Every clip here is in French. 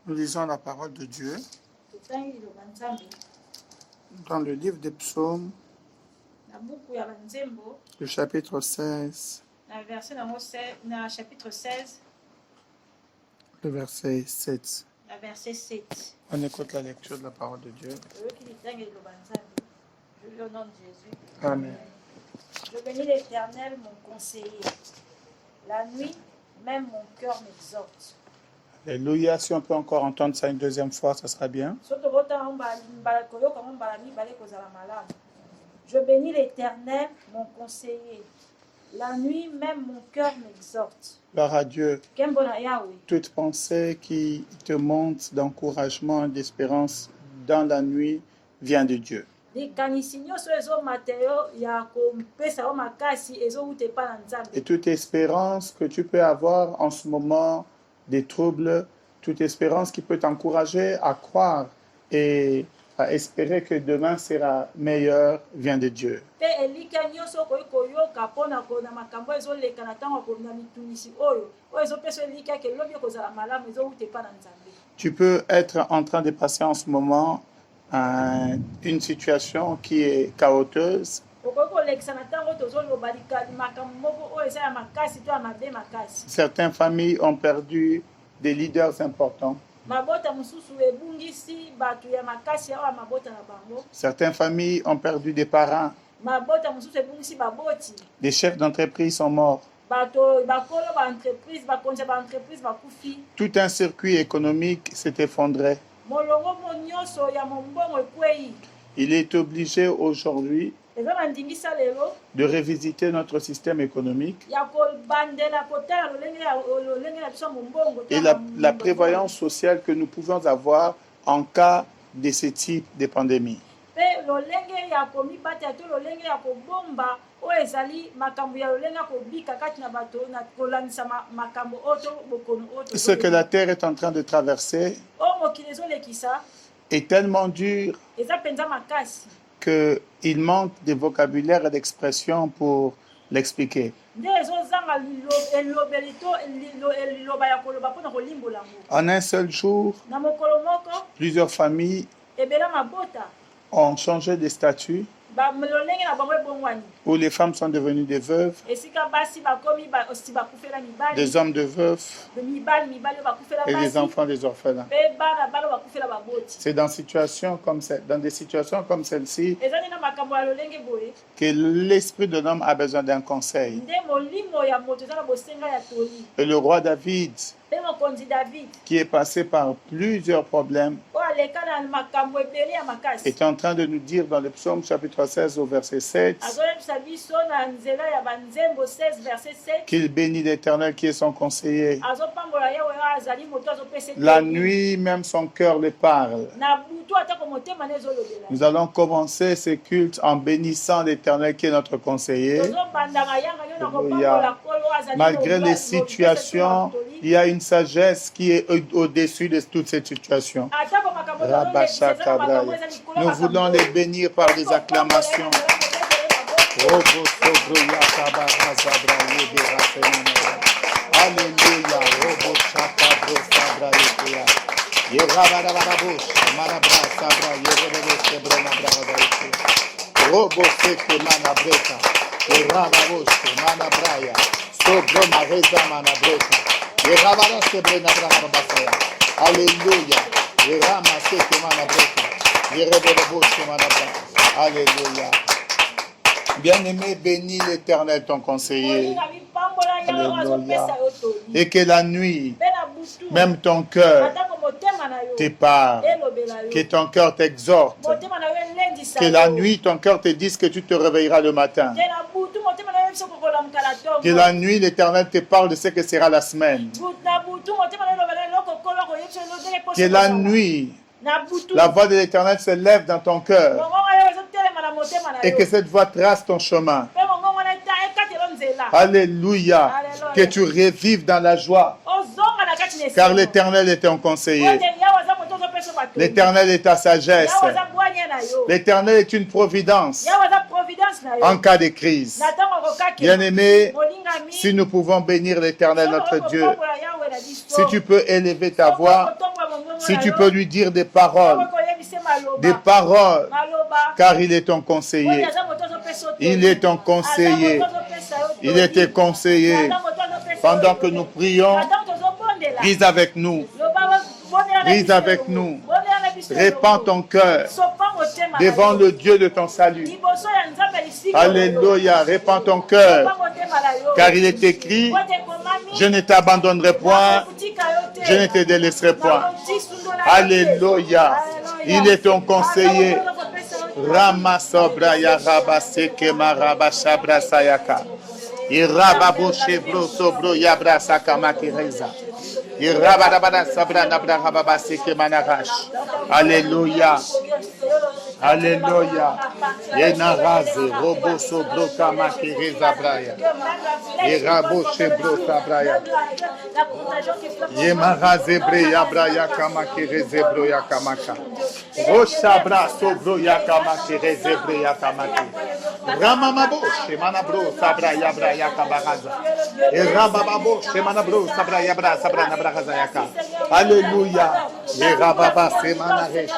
Nous lisons la parole de Dieu dans le livre des psaumes, le chapitre 16, le verset 7. On écoute la lecture de la parole de Dieu. Je au nom de Jésus. Amen. Je bénis l'Éternel, mon conseiller. La nuit, même mon cœur m'exhorte. Alléluia. Si on peut encore entendre ça une deuxième fois, ça sera bien. Je bénis l'Éternel, mon conseiller. La nuit, même mon cœur m'exhorte. Gloire à Dieu. Toute pensée qui te monte d'encouragement et d'espérance dans la nuit vient de Dieu. Et toute espérance que tu peux avoir en ce moment, des troubles, toute espérance qui peut t'encourager à croire et à espérer que demain sera meilleur, vient de Dieu. Tu peux être en train de passer en ce moment une situation qui est chaotique. Certaines familles ont perdu des leaders importants. Certaines familles ont perdu des parents. Des chefs d'entreprise sont morts. Tout un circuit économique s'est effondré. Il est obligé aujourd'hui de revisiter notre système économique et la prévoyance sociale que nous pouvons avoir en cas de ce type de pandémie. Ce que la terre est en train de traverser est tellement dur qu'il manque de vocabulaire et d'expression pour l'expliquer. En un seul jour, plusieurs familles ont changé de statut, où les femmes sont devenues des veuves, des hommes de veufs et des enfants des orphelins. C'est dans des situations comme celle-ci que l'esprit de l'homme a besoin d'un conseil. Et le roi David, qui est passé par plusieurs problèmes, est en train de nous dire dans le psaume chapitre 16 au verset 7 qu'il bénit l'Éternel qui est son conseiller. La nuit, même son cœur le parle. Nous allons commencer ce culte en bénissant l'Éternel qui est notre conseiller. Malgré les situations, il y a une sagesse qui est au-dessus de toutes ces situations. Nous voulons les bénir par des acclamations. Alléluia. Alléluia. Bien-aimé, bénis l'Éternel, ton conseiller. Alléluia. Et que la nuit, même ton cœur te parle, que ton cœur t'exhorte, que la nuit, ton cœur te dise que tu te réveilleras le matin. Que la nuit, l'Éternel te parle de ce que sera la semaine. Que la nuit, la voix de l'Éternel se lève dans ton cœur et que cette voix trace ton chemin. Alléluia. Que tu revives dans la joie, car l'Éternel est ton conseiller. L'Éternel est ta sagesse. L'Éternel est une providence en cas de crise. Bien-aimé, si nous pouvons bénir l'Éternel notre Dieu, si tu peux élever ta voix Si tu peux lui dire des paroles, car il est ton conseiller. Il est ton conseiller. Il est tes conseillers. Pendant que nous prions, prise avec nous. Prise avec nous. Répands ton cœur devant le Dieu de ton salut. Alléluia. Répands ton cœur. Car il est écrit, je ne t'abandonnerai point, je ne te délaisserai point. Alléluia. Il est ton conseiller. Rama sobraya raba sekema raba shabra sayaka. Iraba boshebro sobro yabra sakama kireza. Iraba dabada sabra nabra raba sekema narash. Alléluia. Alléluia. Yenaraze robo sobro kama kireza braya. Irabo shebro sabraya. Yemaraze breya braya kama kireze broya kamaka. Roshabra sobro yakama kireze breya kamaki. Ramamabo shemanabro sabra yabra yakabaraza. Irabababo shemanabro sabra yabra sabra nabraza yaka. Alléluia. Yerababa semanaresh.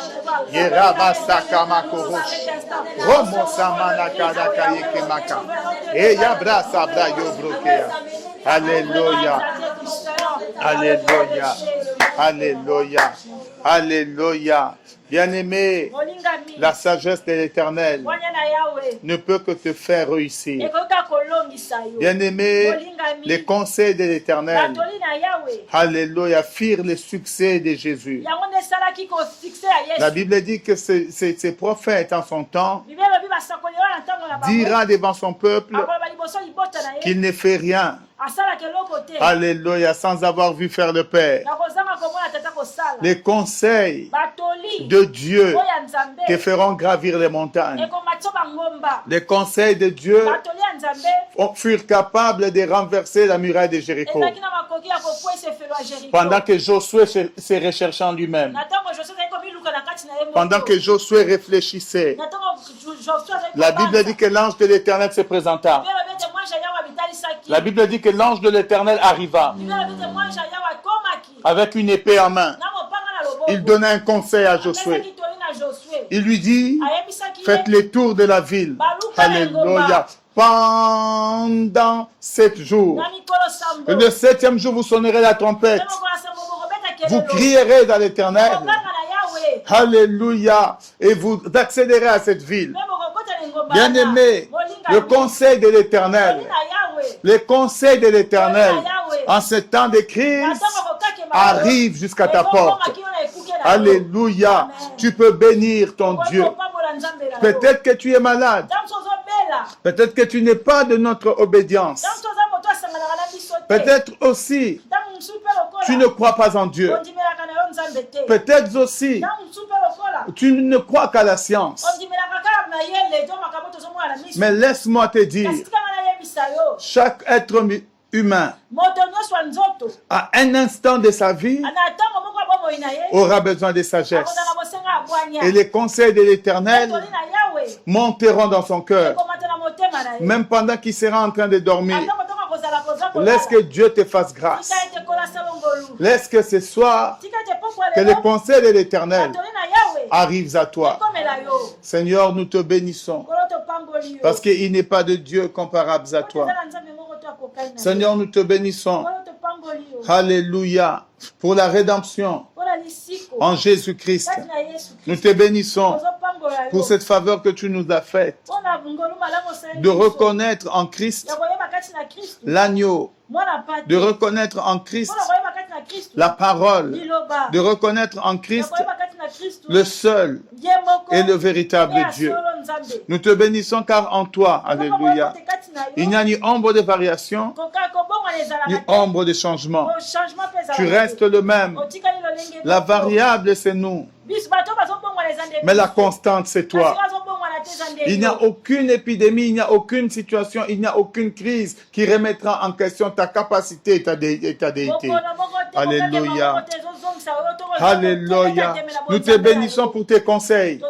Yeraba sakama korosh. Romo samana kadaka yekemaka. E yabra sabra yobrokea. Alléluia. Alléluia. Alléluia. Alléluia. Bien-aimé, la sagesse de l'Éternel ne peut que te faire réussir. Bien-aimé, les conseils de l'Éternel, alléluia, firent le succès de Jésus. La Bible dit que ces prophètes en son temps dira devant son peuple qu'il ne fait rien. Alléluia, sans avoir vu faire le Père. Les conseils de Dieu te feront gravir les montagnes. Les conseils de Dieu furent capables de renverser la muraille de Jéricho. Pendant que Josué se recherchait en lui-même. Pendant que Josué réfléchissait. La Bible dit que l'ange de l'Éternel se présenta. La Bible dit que l'ange de l'Éternel arriva avec une épée en main. Il donna un conseil à Josué. Il lui dit, faites les tours de la ville. Alléluia. Pendant 7 jours. Et le 7e jour, vous sonnerez la trompette. Vous crierez dans l'Éternel. Alléluia. Et vous accéderez à cette ville. Bien-aimé, le conseil de l'Éternel, les conseils de l'Éternel en ce temps de crise arrivent jusqu'à ta porte. Alléluia. Tu peux bénir ton Dieu. Peut-être que tu es malade. Peut-être que tu n'es pas de notre obédience. Peut-être aussi tu ne crois pas en Dieu. Peut-être aussi tu ne crois qu'à la science. Mais laisse-moi te dire, chaque être humain à un instant de sa vie aura besoin de sagesse. Et les conseils de l'Éternel monteront dans son cœur. Même pendant qu'il sera en train de dormir. Laisse que Dieu te fasse grâce. Laisse que ce soir, que les conseils de l'Éternel arrivent à toi. Seigneur, nous te bénissons. Parce qu'il n'est pas de Dieu comparable à toi. Seigneur, nous te bénissons. Alléluia. Pour la rédemption en Jésus-Christ. Nous te bénissons pour cette faveur que tu nous as faite. De reconnaître en Christ l'agneau. De reconnaître en Christ la parole. De reconnaître en Christ le seul et le véritable Dieu. Nous te bénissons car en toi, alléluia, il n'y a ni ombre de variation, ni ombre de changement. Tu restes le même. La variable, c'est nous. Mais la constante, c'est toi. Il n'y a aucune épidémie, il n'y a aucune situation, il n'y a aucune crise qui remettra en question ta capacité et ta déité. Alléluia. Alléluia. Nous te bénissons pour tes conseils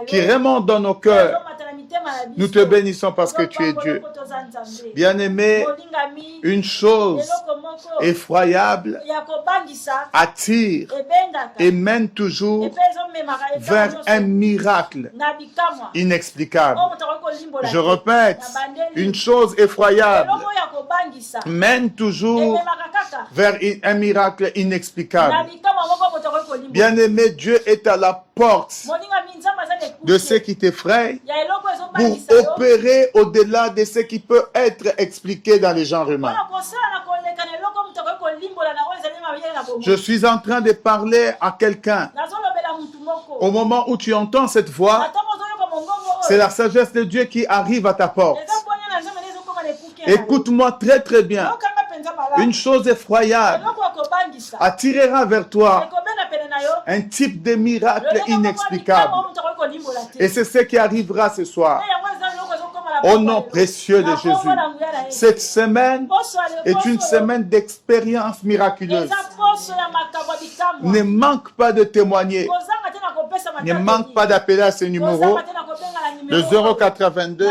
qui remontent dans nos cœurs. Nous te bénissons parce que tu es Dieu. Bien-aimé, une chose effroyable attire et mène toujours vers un miracle inexplicable. Je répète, une chose effroyable mène toujours vers un miracle inexplicable. Bien-aimé, Dieu est à la porte de ce qui t'effraie pour opérer au-delà de ce qui peut être expliqué dans les genres humains. Je suis en train de parler à quelqu'un. Au moment où tu entends cette voix, c'est la sagesse de Dieu qui arrive à ta porte. Écoute-moi très très bien. Une chose effroyable attirera vers toi un type de miracle inexplicable. Et c'est ce qui arrivera ce soir. Au nom précieux de Jésus. Cette semaine est une semaine d'expérience miraculeuse. Ne manque pas de témoigner. Ne manque pas d'appeler à ce numéro, le 082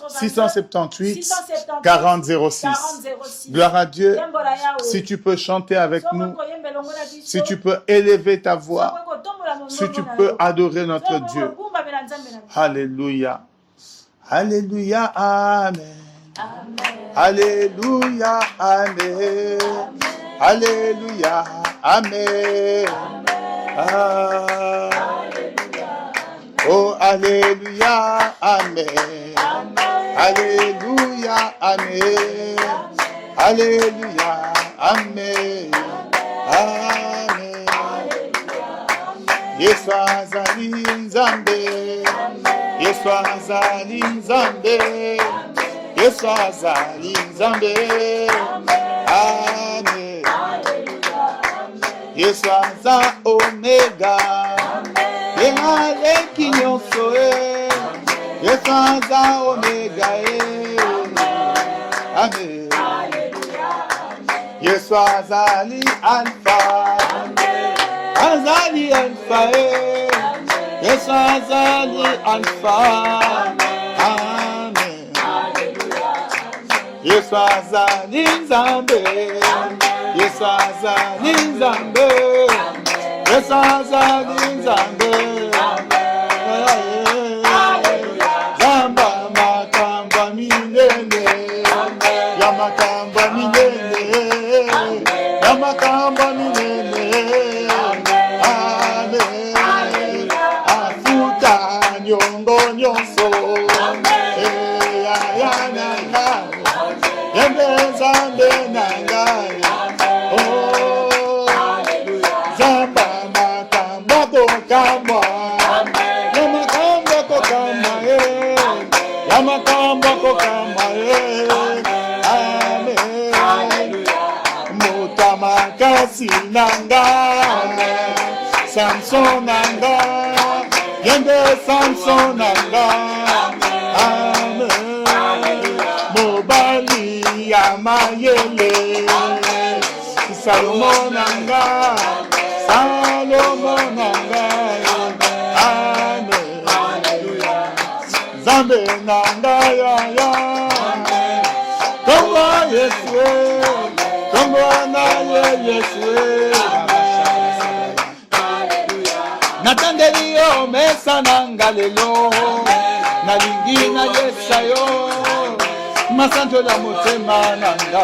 678 4006. Gloire à Dieu. Si tu peux chanter avec nous, si tu peux élever ta voix, si tu peux adorer notre Dieu. Alléluia. Alléluia, Amen. Alléluia, Amen. Alléluia, Amen. Oh, Alléluia, Amen. Alléluia, Amen. Alléluia, Amen. Amen. Yesu azali nzambe. Yesu azali nzambe. Yesu azali nzambe. Amen. Yesu aza omega. Yengaleki nyonso e. Yesu aza omega e. Amen. Yesu azali alpha. Azali alpha e. Yesu azali alpha. Amen. Yesu azali nzambe. Yesu azali nzambe. Yesu azali nzambe. Zamba makamba minene. Ya makamba minene. Ya makamba minene. Amen. Afuta nyongo nyonso. Ya nanga. Yembe nzambe nanga. Oh, Zamba makamba kokama. Ya makamba kokama e. Ya makamba kokama e. Amen. Motamakasi nanga. Samson nanga. Yende Samson nanga. Amen. Mobali ya mayele. Salomon nanga. Salomon nanga. Amen. Zambe nanga ya ya. Kongo Yesu. Kongo na Yesu. Natandeli yo mesa nanga lelo. Nalingi na yesayo. Masanto la motema nanga.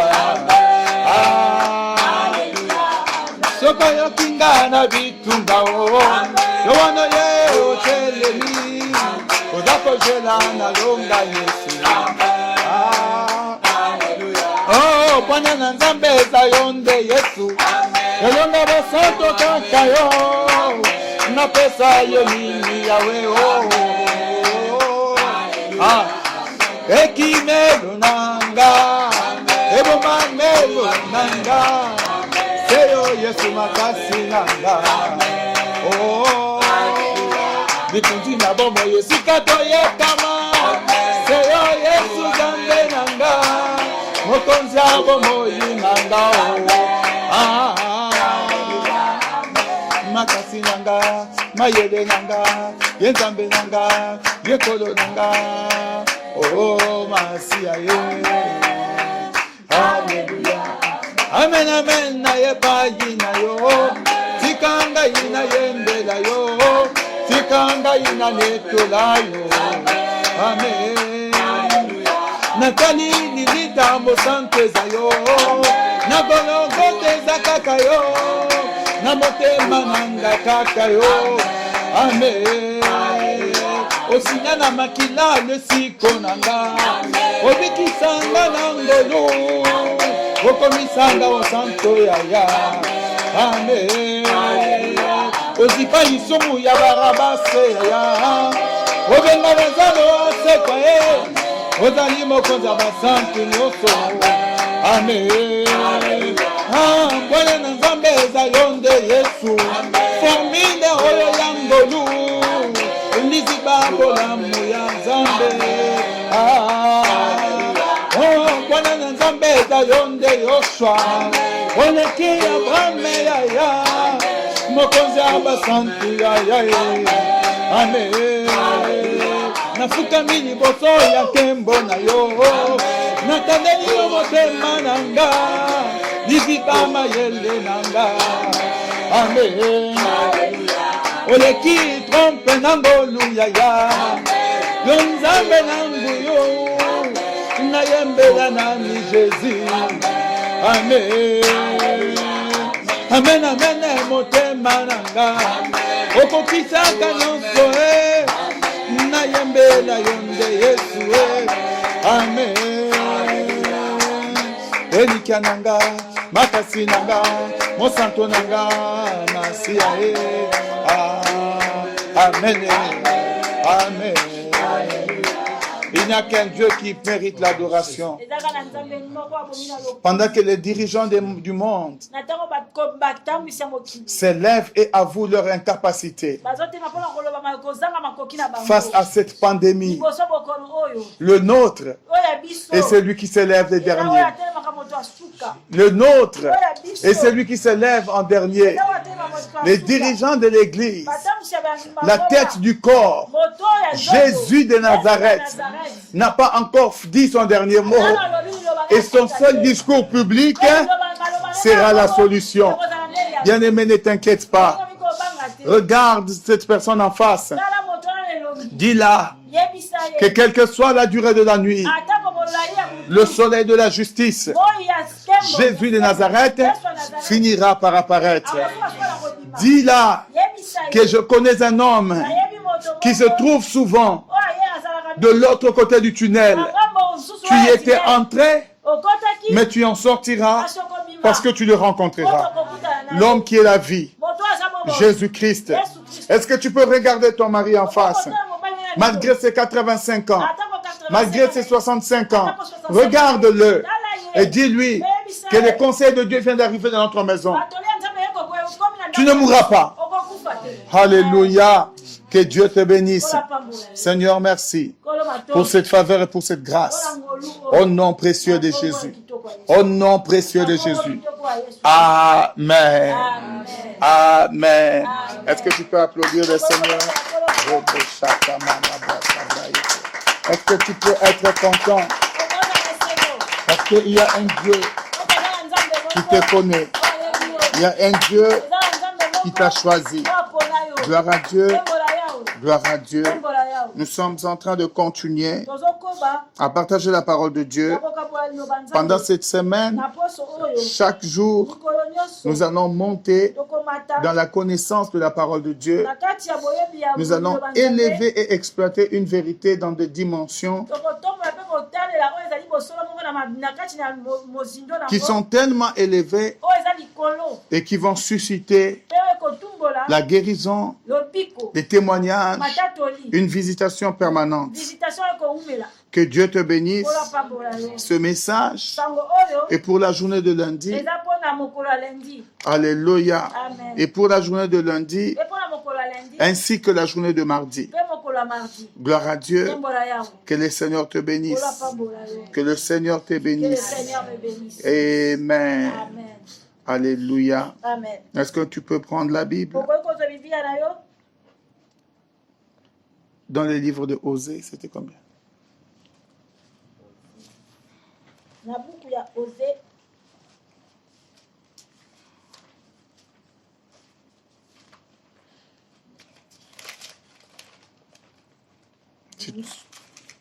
Soko yo kinga na bitunga o. Yo wano ye o telemi. Odako jela na longa Yesu. Oh, Bwana na Nzambe zayonde Yesu. Yolonga basanto kakayo. Na pesa yo nini yawe oh. Ekimelo nanga. Eboma melo nanga. Seyo Yesu makasi nanga. Oh, bikunji na bomo Yesu kato yekama. Seyo Yesu Nzambe nanga. Mokonzi abomo yinanga oh. Makasi nanga, mayele nanga, yenzambe nanga, yekolo nanga. Oh, Masia ye. Hallelujah. Amen, amen, na yebayi na yo. Tikanga ina yembela yo. Tikanga ina netola yo. Amen. Natali nilita mosante za yo. Na bolongo teza kaka yo. Na motema nanga kaka yo. Amen. Osinya na makila le siko nanga. Obikisanga na ngolo. Okomisanga o santo yaya. Amen. Ozipa isumu ya barabase yaya. Obenga bazalo asekwa Ozali mokonza basantu nyoso. Amen. Mbwana na nzambe eza yonde Yesu. Formile oyo ya ngolu. Liziba bolamu ya nzambe. Mbwana na nzambe eza yonde Yoshua. Oleki Abrahame yaya. Mokonza basantu yaya. Amen. Nafuka mini boso ya kembo na yo. Natandeli yo motema nanga. Liziba mayele nanga. Amen. Oleki trompe nangolu yaya. Yonzambe nangu yo. Nayembela nami Jésus. Amen. Amen, amen, motema nanga. Okokisaka nyonso Nayembela yonde Yesu. Amen. Elika nanga, makasi nanga, mosanto nanga, nasia Amen. Amen. Il n'y a qu'un Dieu qui mérite l'adoration. Pendant que les dirigeants du monde s'élèvent et avouent leur incapacité face à cette pandémie, le nôtre est celui qui s'élève les derniers. Le nôtre est celui qui s'élève en dernier. Les dirigeants de l'Église, la tête du corps, Jésus de Nazareth, n'a pas encore dit son dernier mot. Et son seul discours public sera la solution. Bien-aimé, ne t'inquiète pas. Regarde cette personne en face. Dis-la que quelle que soit la durée de la nuit, le soleil de la justice, Jésus de Nazareth, finira par apparaître. Dis-la que je connais un homme qui se trouve souvent de l'autre côté du tunnel. Tu y étais entré, mais tu en sortiras parce que tu le rencontreras. L'homme qui est la vie, Jésus-Christ. Est-ce que tu peux regarder ton mari en face? Malgré ses 85 ans, malgré ses 65 ans, regarde-le et dis-lui que le conseil de Dieu vient d'arriver dans notre maison. Tu ne mourras pas. Alléluia. Que Dieu te bénisse. Seigneur, merci pour cette faveur et pour cette grâce. Au nom précieux de Jésus. Au nom précieux de Jésus. Amen. Amen. Est-ce que tu peux applaudir le Seigneur? Est-ce que tu peux être content? Parce qu'il y a un Dieu qui te connaît. Il y a un Dieu qui t'a choisi. Gloire à Dieu. Gloire à Dieu. Nous sommes en train de continuer à partager la parole de Dieu. Pendant cette semaine, chaque jour, nous allons monter dans la connaissance de la parole de Dieu. Nous allons élever et exploiter une vérité dans des dimensions qui sont tellement élevées et qui vont susciter la guérison, des témoignages, une visitation permanente. Que Dieu te bénisse. Ce message est pour la journée de lundi. Alléluia. Et pour la journée de lundi, ainsi que la journée de mardi. Gloire à Dieu. Que le Seigneur te bénisse. Que le Seigneur te bénisse. Amen. Alléluia. Est-ce que tu peux prendre la Bible? Dans les livres de Osée, c'était combien?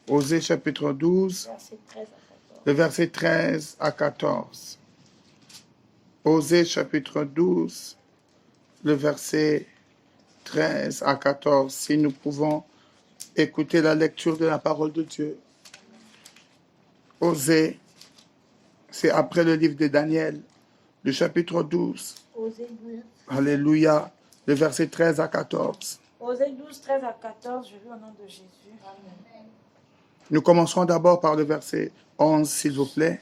Osée chapitre 12, le verset 13 à 14. Osée chapitre 12, le verset 13 à 14. Si nous pouvons écouter la lecture de la parole de Dieu. Osée, c'est après le livre de Daniel, le chapitre 12. Alléluia, le verset 13 à 14. Osée 12, 13 à 14, je lis au nom de Jésus. Amen. Nous commencerons d'abord par le verset 11, s'il vous plaît.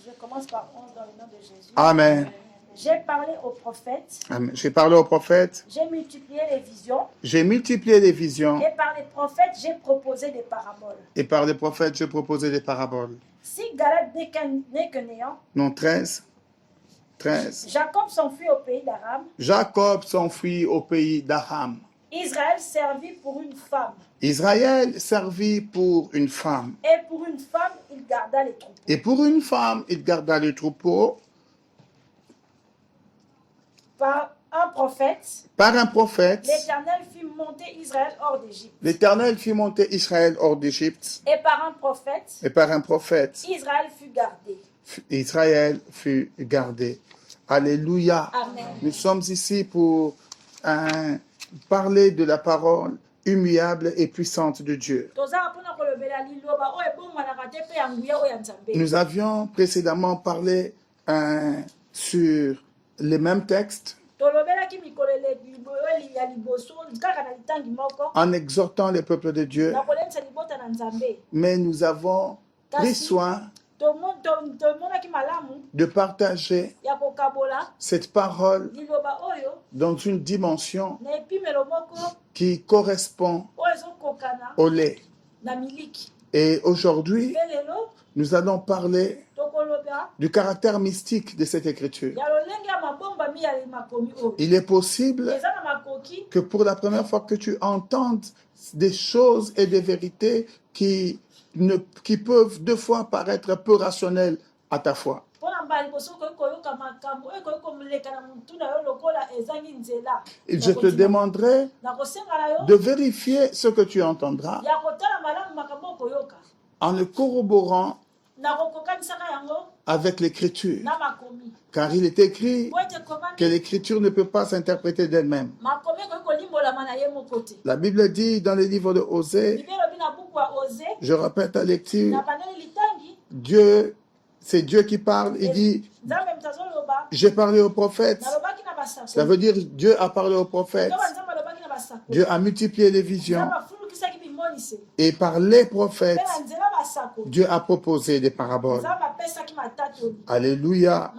Je commence par 11 dans le nom de Jésus. Amen. J'ai parlé aux prophètes. Amen. J'ai parlé aux prophètes. J'ai multiplié les visions. J'ai multiplié les visions. Et par les prophètes, j'ai proposé des paraboles. Et par les prophètes, j'ai proposé des paraboles. Si Galade n'est que néant. Non, 13. 13. Jacob s'enfuit au pays d'Aram. Jacob s'enfuit au pays d'Aram. Israël servit pour une femme. Israël servit pour une femme. Et pour une femme, il garda les troupeaux. Et pour une femme, il garda les troupeaux. Par un prophète. Par un prophète. L'Éternel fit monter Israël hors d'Égypte. L'Éternel fit monter Israël hors d'Égypte. Et par un prophète. Et par un prophète. Israël fut gardé. Israël fut gardé. Alléluia. Amen. Nous sommes ici pour parler de la parole immuable et puissante de Dieu. Nous avions précédemment parlé sur les mêmes textes en exhortant les peuples de Dieu, mais nous avons pris soin de partager cette parole dans une dimension qui correspond au lait. Et aujourd'hui, nous allons parler du caractère mystique de cette écriture. Il est possible que pour la première fois que tu entendes des choses et des vérités qui peuvent deux fois paraître peu rationnelles à ta foi. Je te demanderai de vérifier ce que tu entendras en le corroborant avec l'écriture. Car il est écrit que l'écriture ne peut pas s'interpréter d'elle-même. La Bible dit dans le livre de Osée, je répète la lecture, Dieu, c'est Dieu qui parle, il dit, j'ai parlé aux prophètes. Ça veut dire Dieu a parlé aux prophètes. Dieu a multiplié les visions. Et par les prophètes, Dieu a proposé des paraboles. Alléluia.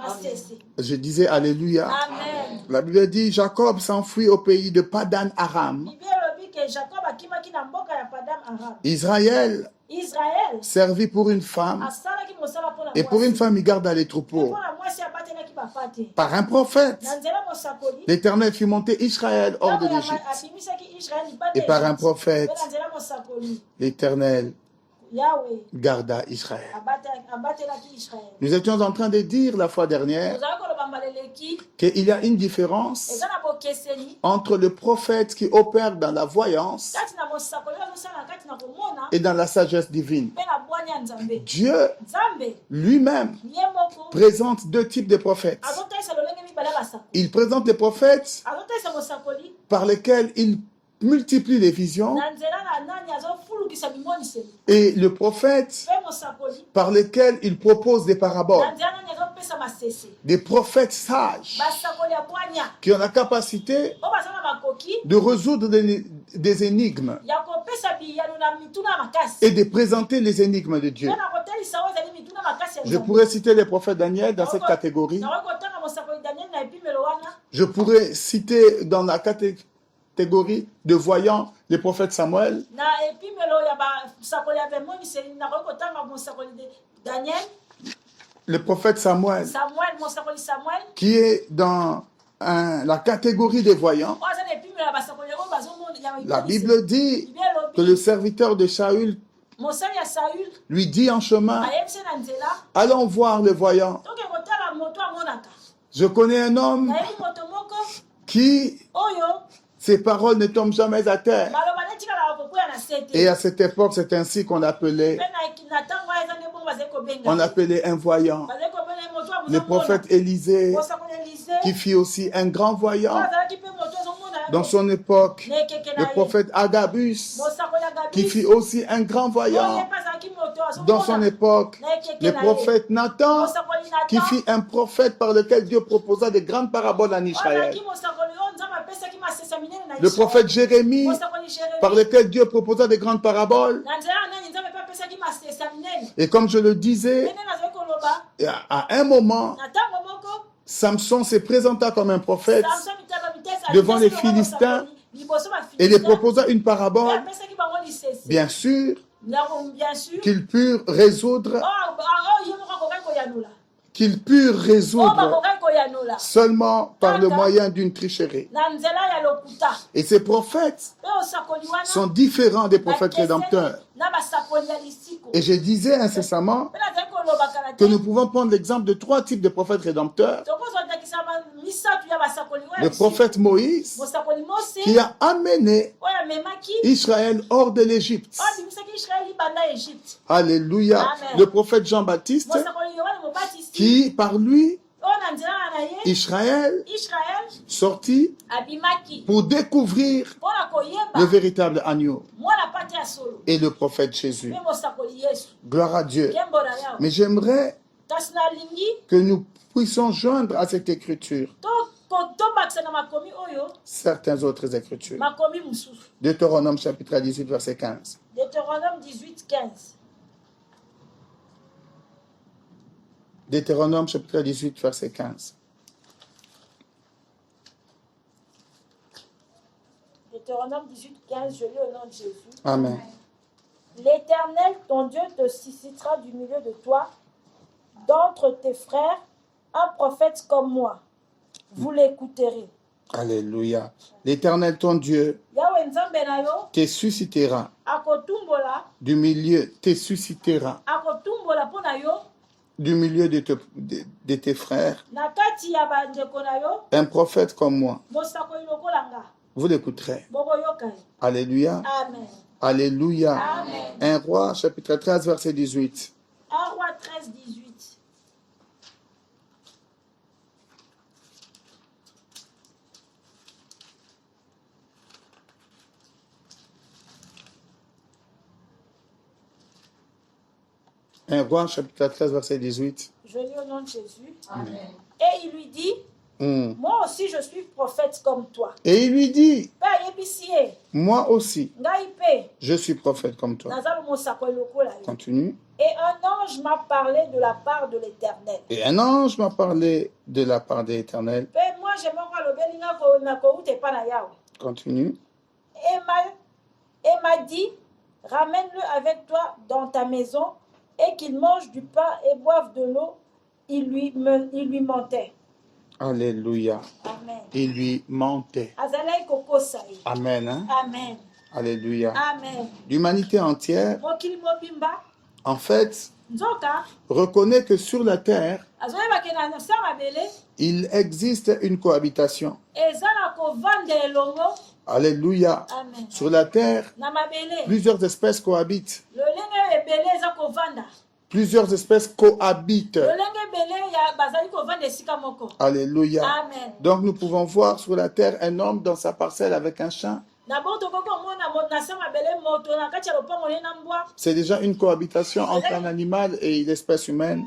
Je disais Alléluia. Amen. La Bible dit, Jacob s'enfuit au pays de Padan Aram. Israël servi pour une femme. Et pour une femme, il garda les troupeaux. Par un prophète, l'Éternel fit monter Israël hors de l'Égypte. Et par un prophète, l'Éternel garda Israël. Nous étions en train de dire la fois dernière qu'il y a une différence entre le prophète qui opère dans la voyance et dans la sagesse divine. Dieu lui-même présente deux types de prophètes. Il présente les prophètes par lesquels il multiplie les visions et le prophète par lesquels il propose des paraboles. Des prophètes sages qui ont la capacité de résoudre des énigmes et de présenter les énigmes de Dieu. Je pourrais citer les prophètes Daniel dans cette catégorie. Je pourrais citer dans la catégorie de voyants les prophètes Samuel. Le prophète Samuel, qui est dans la catégorie des voyants. La Bible dit que le serviteur de Saül lui dit en chemin, allons voir le voyant. Je connais un homme qui Ces paroles ne tombent jamais à terre. Et à cette époque, c'est ainsi qu'on appelait. On appelait un voyant. Le prophète Élisée, qui fit aussi un grand voyant. Dans son époque, le prophète Agabus, qui fit aussi un grand voyant. Dans son époque, le prophète Nathan, qui fit un prophète par lequel Dieu proposa de grandes paraboles en Israël. Le prophète Jérémie, par lequel Dieu proposa de grandes paraboles. Et comme je le disais, à un moment, Samson se présenta comme un prophète devant les Philistins et les proposa une parabole, bien sûr, qu'ils purent résoudre seulement par le moyen d'une tricherie. Et ces prophètes sont différents des prophètes rédempteurs. Et je disais incessamment que nous pouvons prendre l'exemple de 3 types de prophètes rédempteurs. Le prophète Moïse, qui a amené Israël hors de l'Égypte. Alléluia. Le prophète Jean-Baptiste, qui par lui, Israël sortit pour découvrir le véritable agneau et le prophète Jésus. Gloire à Dieu. Mais j'aimerais que nous puissions joindre à cette écriture certaines autres écritures. Deutéronome chapitre 18, verset 15. Deutéronome 18, 15. Deutéronome chapitre 18, verset 15. Deutéronome 18, 15, je lis au nom de Jésus. Amen. L'Éternel, ton Dieu, te suscitera du milieu de toi, d'entre tes frères, un prophète comme moi. Vous l'écouterez. Alléluia. L'Éternel, ton Dieu, te suscitera du milieu, du milieu de tes frères, un prophète comme moi. Vous l'écouterez. Alléluia. Amen. Alléluia. Amen. 1 Roi, chapitre 13, verset 18. 1 Roi 13, 18. Un Roi, chapitre 13, verset 18. Je lis au nom de Jésus. Amen. Et il lui dit, moi aussi je suis prophète comme toi. Et il lui dit, moi aussi, je suis prophète comme toi. Continue. Et un ange m'a parlé de la part de l'Éternel. Et un ange m'a parlé de la part de l'Éternel. Continue. Et m'a dit, ramène-le avec toi dans ta maison et qu'il mange du pain et boive de l'eau. Il lui mentait. Alléluia. Amen. Il lui mentait. Amen. Hein? Amen. Alléluia. Amen. L'humanité entière, en fait, reconnaît que sur la terre, il existe une cohabitation. Alléluia. Amen. Sur la terre, plusieurs espèces cohabitent. Plusieurs espèces cohabitent. Alléluia. Amen. Donc nous pouvons voir sur la terre un homme dans sa parcelle avec un chien. C'est déjà une cohabitation entre un animal et l'espèce humaine.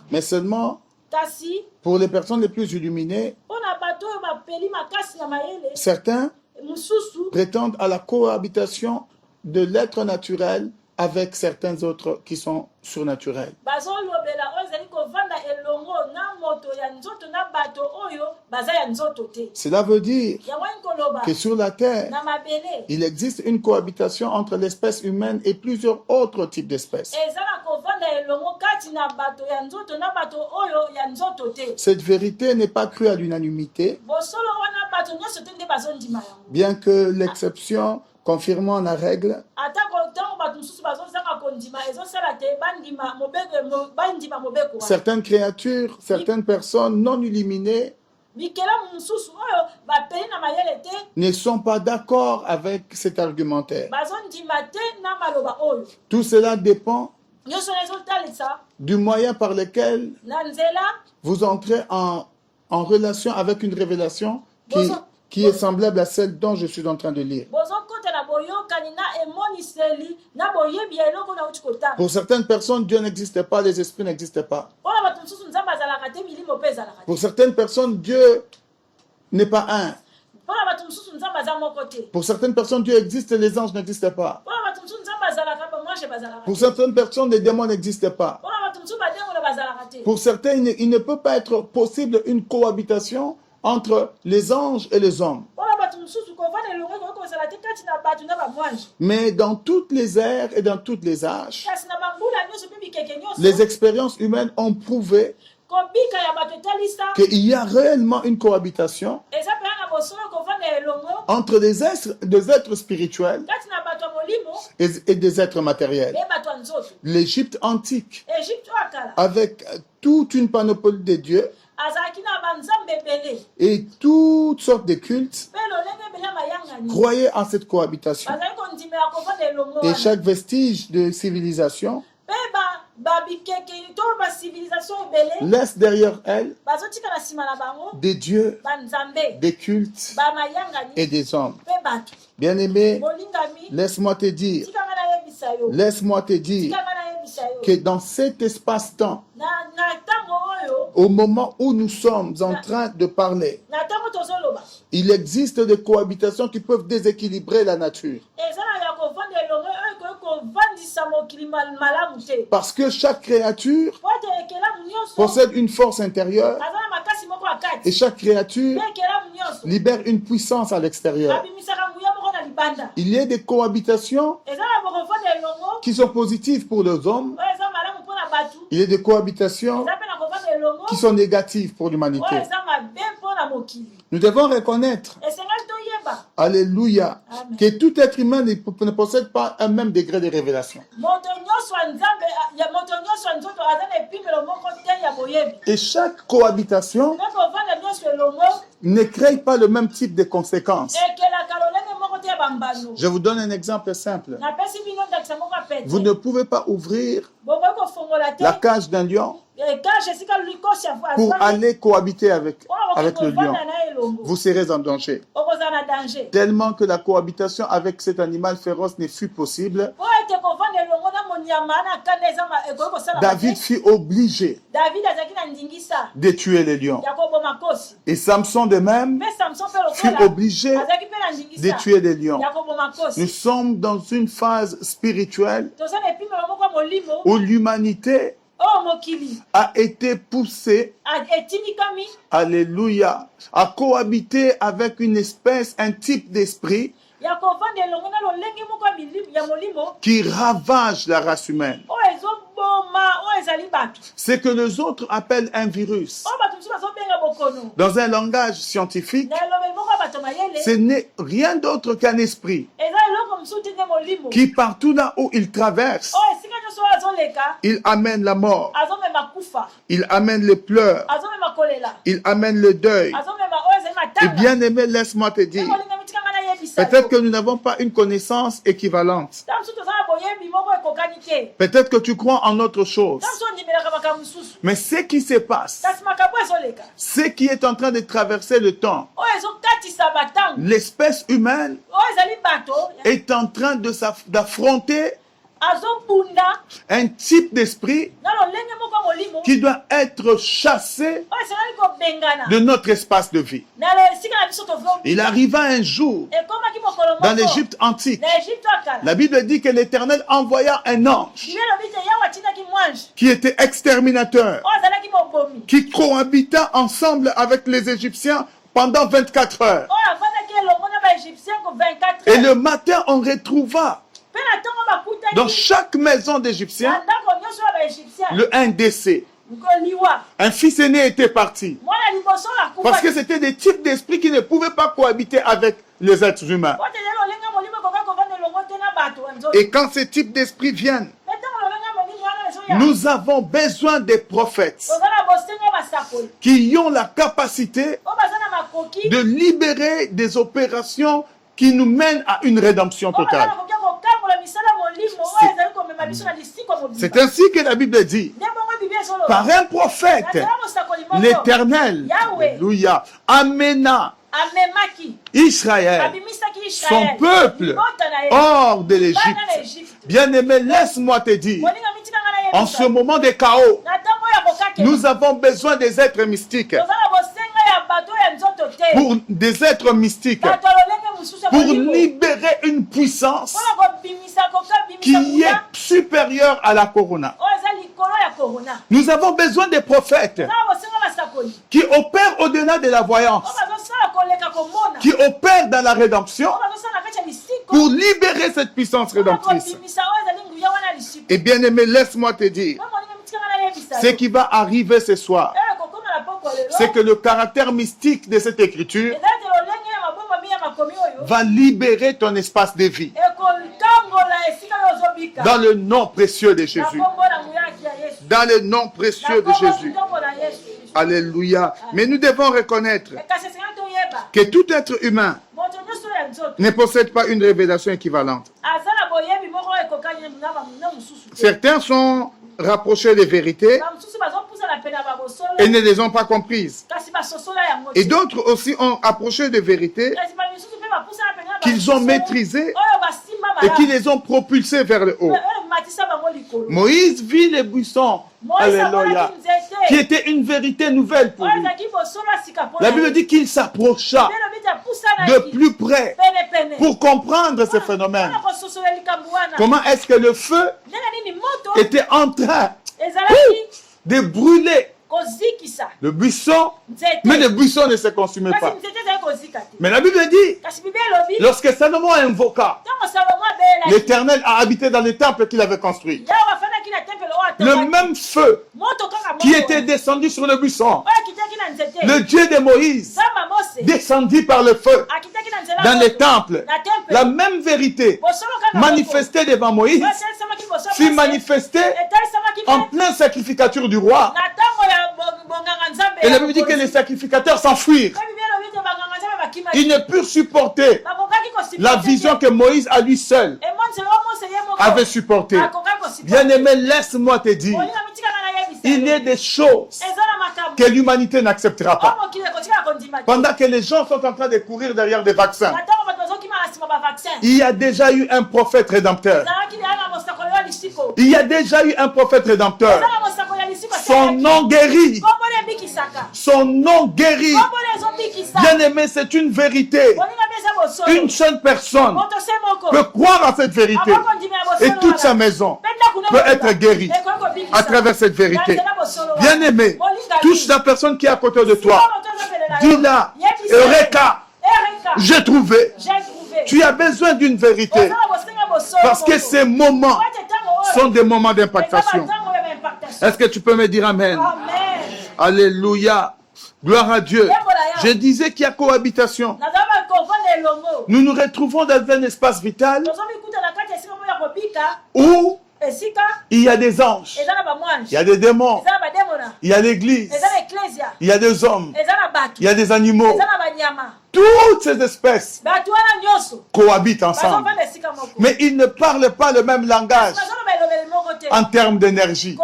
Mais seulement pour les personnes les plus illuminées, certains prétendent à la cohabitation de l'être naturel avec certains autres qui sont surnaturels. Cela veut dire que sur la terre, il existe une cohabitation entre l'espèce humaine et plusieurs autres types d'espèces. Cette vérité n'est pas crue à l'unanimité, bien que l'exception confirmant la règle. Certaines créatures, certaines personnes non illuminées ne sont pas d'accord avec cet argumentaire. Tout cela dépend du moyen par lequel vous entrez en relation avec une révélation qui est semblable à celle dont je suis en train de lire. Pour certaines personnes, Dieu n'existe pas, les esprits n'existent pas. Pour certaines personnes, Dieu n'est pas un. Pour certaines personnes, Dieu existe et les anges n'existent pas. Pour certaines personnes, les démons n'existent pas. Pour certains, il ne peut pas être possible une cohabitation entre les anges et les hommes. Mais dans toutes les ères et dans toutes les âges, les expériences humaines ont prouvé qu'il y a réellement une cohabitation entre des êtres spirituels et des êtres matériels. L'Égypte antique, avec toute une panoplie de dieux et toutes sortes de cultes, croyaient en cette cohabitation. Et chaque vestige de civilisation laisse derrière elle des dieux, des cultes et des hommes. Bien-aimé, laisse-moi te dire que dans cet espace-temps, au moment où nous sommes en train de parler, il existe des cohabitations qui peuvent déséquilibrer la nature. Parce que chaque créature possède une force intérieure et chaque créature libère une puissance à l'extérieur. Il y a des cohabitations qui sont positives pour les hommes. Il y a des cohabitations qui sont négatives pour l'humanité. Nous devons reconnaître, alléluia, que tout être humain ne possède pas un même degré de révélation. Et chaque cohabitation ne crée pas le même type de conséquences. Je vous donne un exemple simple. Vous ne pouvez pas ouvrir la cage d'un lion pour aller cohabiter avec le lion. Vous serez en danger. Tellement que la cohabitation avec cet animal féroce ne fut possible, David fut obligé de tuer les lions. Et Samson de même fut obligé de tuer les lions. Nous sommes dans une phase spirituelle où l'humanité a été poussée, alléluia, à cohabiter avec une espèce, un type d'esprit qui ravage la race humaine. C'est que les autres appellent un virus. Dans un langage scientifique, ce n'est rien d'autre qu'un esprit qui, partout là où il traverse, il amène la mort, il amène les pleurs, il amène le deuil. Et bien aimé, laisse-moi te dire, peut-être que nous n'avons pas une connaissance équivalente. Peut-être que tu crois en autre chose. Mais ce qui se passe, ce qui est en train de traverser le temps, l'espèce humaine est en train d'affronter un type d'esprit qui doit être chassé de notre espace de vie. Il arriva un jour dans l'Égypte antique. La Bible dit que l'Éternel envoya un ange qui était exterminateur, qui cohabita ensemble avec les Égyptiens pendant 24 heures. Et le matin, on retrouva dans chaque maison d'Égyptiens un décès. Un fils aîné était parti. Parce que c'était des types d'esprits qui ne pouvaient pas cohabiter avec les êtres humains. Et quand ces types d'esprits viennent, nous avons besoin des prophètes qui ont la capacité de libérer des opérations qui nous mènent à une rédemption totale. C'est ainsi que la Bible dit, par un prophète, l'Éternel, alléluia, amena Israël, son peuple, hors de l'Égypte. Bien-aimé, laisse-moi te dire, en ce moment de chaos, nous avons besoin des êtres mystiques. Pour des êtres mystiques, pour libérer une puissance qui est supérieure à la corona. Nous avons besoin des prophètes qui opèrent au-delà de la voyance, qui opèrent dans la rédemption pour libérer cette puissance rédemptrice. Et bien aimé, laisse-moi te dire, ce qui va arriver ce soir, c'est que le caractère mystique de cette écriture va libérer ton espace de vie dans le nom précieux de Jésus. Dans le nom précieux de Jésus. Alléluia. Mais nous devons reconnaître que tout être humain ne possède pas une révélation équivalente. Certains sont rapprochés des vérités et ne les ont pas comprises. Et d'autres aussi ont approché des vérités qu'ils ont maîtrisées et qui les ont propulsés vers le haut. Moïse vit les buissons, alléluia, qui était une vérité nouvelle pour lui. La Bible dit qu'il s'approcha de plus près pour comprendre ce phénomène. Comment est-ce que le feu était en train de brûler le buisson, mais le buisson ne se consumait pas. Mais la Bible dit, lorsque Salomon invoqua, l'Éternel a habité dans le temple qu'il avait construit. Le même feu qui était descendu sur le buisson, le Dieu de Moïse, descendit par le feu dans le temple. La même vérité manifestée devant Moïse fut manifestée en pleine sacrificature du roi. Et la Bible dit que les sacrificateurs s'enfuirent. Ils ne purent supporter la vision que Moïse à lui seul avait supportée. Bien-aimé, laisse-moi te dire, il y a des choses que l'humanité n'acceptera pas. Pendant que les gens sont en train de courir derrière des vaccins, il y a déjà eu un prophète rédempteur. Il y a déjà eu un prophète rédempteur. Son nom guérit. Son nom guérit. Bien-aimé, c'est une vérité. Une seule personne peut croire à cette vérité et toute sa maison peut être guérie à travers cette vérité. Bien-aimé, touche la personne qui est à côté de toi. Dis-la, Eureka, j'ai trouvé. Tu as besoin d'une vérité parce que ces moments sont des moments d'impactation. Est-ce que tu peux me dire Amen? Alléluia. Gloire à Dieu. Je disais qu'il y a cohabitation. Nous nous retrouvons dans un espace vital où il y a des anges, il y a des démons, il y a l'église, il y a des hommes, il y a des animaux. Toutes ces espèces cohabitent ensemble. Mais ils ne parlent pas le même langage en termes d'énergie.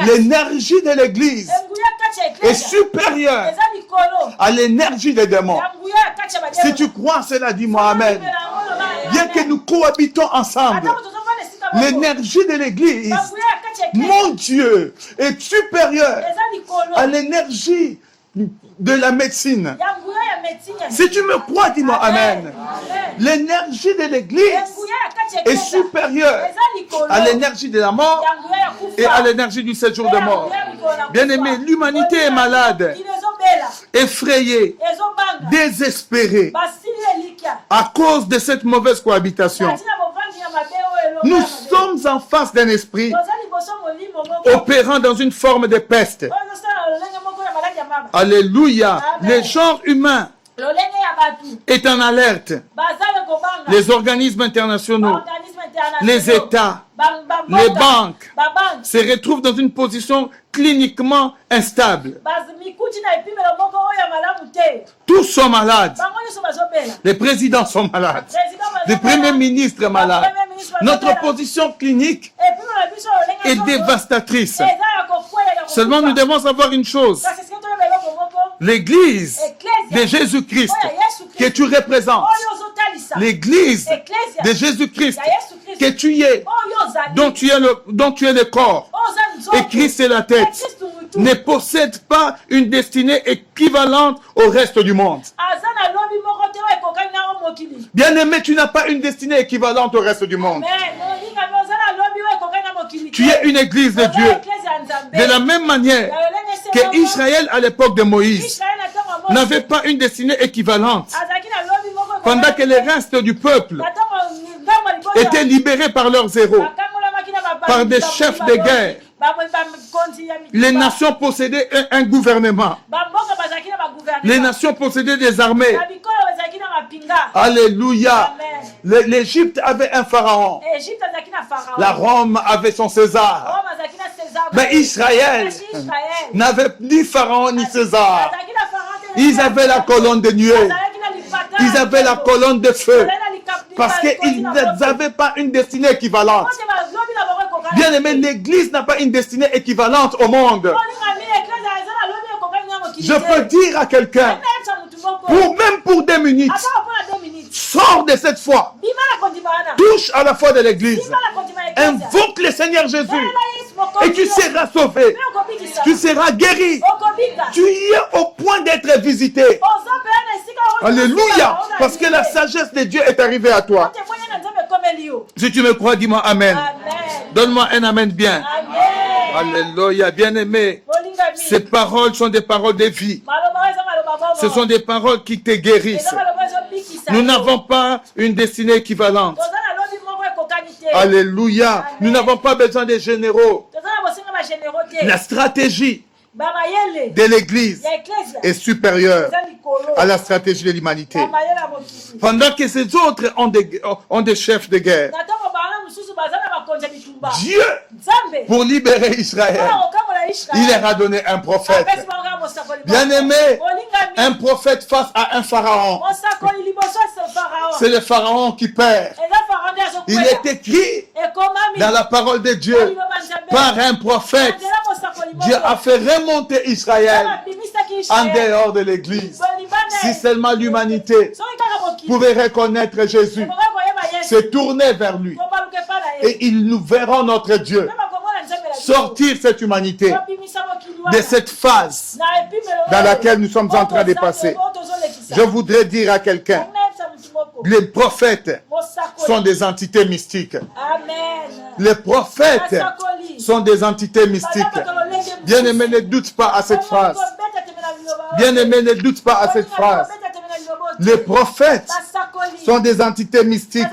L'énergie de l'église est supérieure à l'énergie des démons. Si tu crois cela, dis-moi Amen. Bien que nous cohabitons ensemble, l'énergie de l'église, mon Dieu, est supérieure à l'énergie de la médecine. Si tu me crois, dis-moi Amen. L'énergie de l'église est supérieure à l'énergie de la mort et à l'énergie du séjour de mort. Bien-aimé, l'humanité est malade, effrayée, désespérée à cause de cette mauvaise cohabitation. Nous sommes en face d'un esprit opérant dans une forme de peste. Alléluia. Le genre humain est en alerte. Les organismes internationaux, les États, les banques se retrouvent dans une position cliniquement instable. Tous sont malades. Les présidents sont malades. Les premiers ministres sont malades. Notre position clinique est dévastatrice. Seulement nous devons savoir une chose. L'Église de Jésus-Christ que tu représentes, l'Église de Jésus-Christ que tu es, dont tu es le corps, et Christ est la tête, ne possède pas une destinée équivalente au reste du monde. Bien-aimé, tu n'as pas une destinée équivalente au reste du monde. Tu es une église de Dieu. De la même manière que Israël à l'époque de Moïse n'avait pas une destinée équivalente, pendant que le reste du peuple étaient libérés par leurs héros, par des chefs de guerre. Les nations possédaient un gouvernement. Les nations possédaient des armées. Alléluia. L'Égypte avait un pharaon. La Rome avait son César. Mais Israël n'avait ni pharaon ni César. Ils avaient la colonne de nuée. Ils avaient la colonne de feu. Parce qu'ils n'avaient pas une destinée équivalente. Bien aimé, l'Église n'a pas une destinée équivalente au monde. Je peux dire à quelqu'un, même pour 2 minutes, sors de cette foi. Touche à la foi de l'Église. Invoque le Seigneur Jésus. Et tu seras sauvé. Tu seras guéri. Tu y es au point d'être visité. Alléluia. Parce que la sagesse de Dieu est arrivée à toi. Si tu me crois, dis-moi Amen. Donne-moi un Amen bien. Alléluia. Bien-aimé, ces paroles sont des paroles de vie. Ce sont des paroles qui te guérissent. Nous n'avons pas une destinée équivalente. Alléluia. Nous n'avons pas besoin des généraux. La stratégie de l'Église est supérieure à la stratégie de l'humanité. Pendant que ces autres ont des chefs de guerre, Dieu, pour libérer Israël, il leur a donné un prophète. Bien-aimé, un prophète face à un pharaon. C'est le pharaon qui perd. Il est écrit dans la parole de Dieu par un prophète. Dieu a fait remonter Israël en dehors de l'Église. Si seulement l'humanité pouvait reconnaître Jésus, se tourner vers lui, et ils nous verront notre Dieu sortir cette humanité de cette phase dans laquelle nous sommes en train de passer. Je voudrais dire à quelqu'un, les prophètes sont des entités mystiques. Les prophètes sont des entités mystiques. Bien-aimé, ne doute pas à cette phrase. Bien-aimé, ne doute pas à cette phrase. Les prophètes sont des entités mystiques.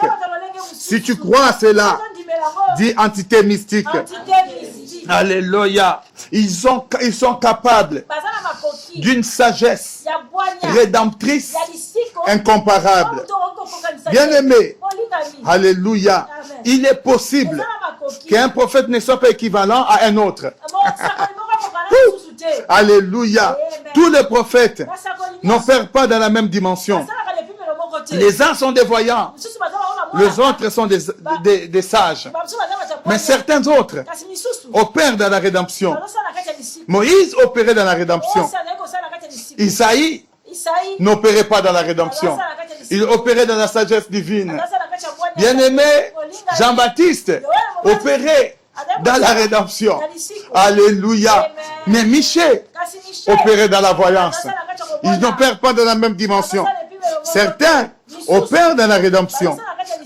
Si tu crois à cela, dis entité mystique. Alléluia. Ils sont capables d'une sagesse rédemptrice incomparable. Bien-aimé, alléluia. Il est possible qu'un prophète ne soit pas équivalent à un autre. Alléluia. Tous les prophètes n'opèrent pas dans la même dimension. Les uns sont des voyants, les autres sont des sages. Mais certains autres opèrent dans la rédemption. Moïse opérait dans la rédemption. Isaïe n'opérait pas dans la rédemption. Il opérait dans la sagesse divine. Bien-aimé, Jean-Baptiste opérait dans la rédemption. Alléluia. Mais Michée opérait dans la voyance. Ils n'opèrent pas dans la même dimension. Certains opèrent dans la rédemption.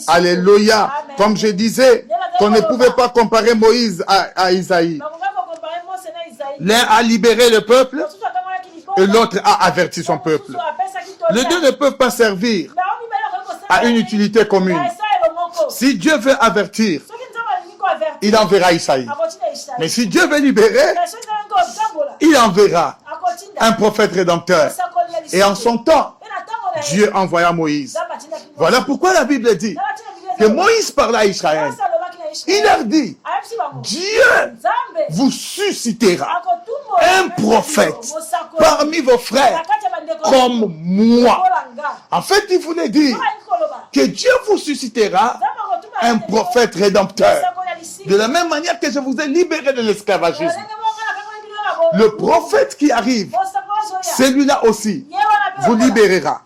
Alléluia. Comme je disais, qu'on ne pouvait pas comparer Moïse à Isaïe. L'un a libéré le peuple et l'autre a averti son peuple. Les deux ne peuvent pas servir à une utilité commune. Si Dieu veut avertir, il enverra Isaïe. Mais si Dieu veut libérer, il enverra un prophète rédempteur. Et en son temps, Dieu envoya Moïse. Voilà pourquoi la Bible dit que Moïse parla à Israël Il leur dit, Dieu vous suscitera un prophète parmi vos frères comme moi. En fait, il voulait dire que Dieu vous suscitera un prophète rédempteur. De la même manière que je vous ai libéré de l'esclavagisme. Le prophète qui arrive, celui-là aussi, vous libérera.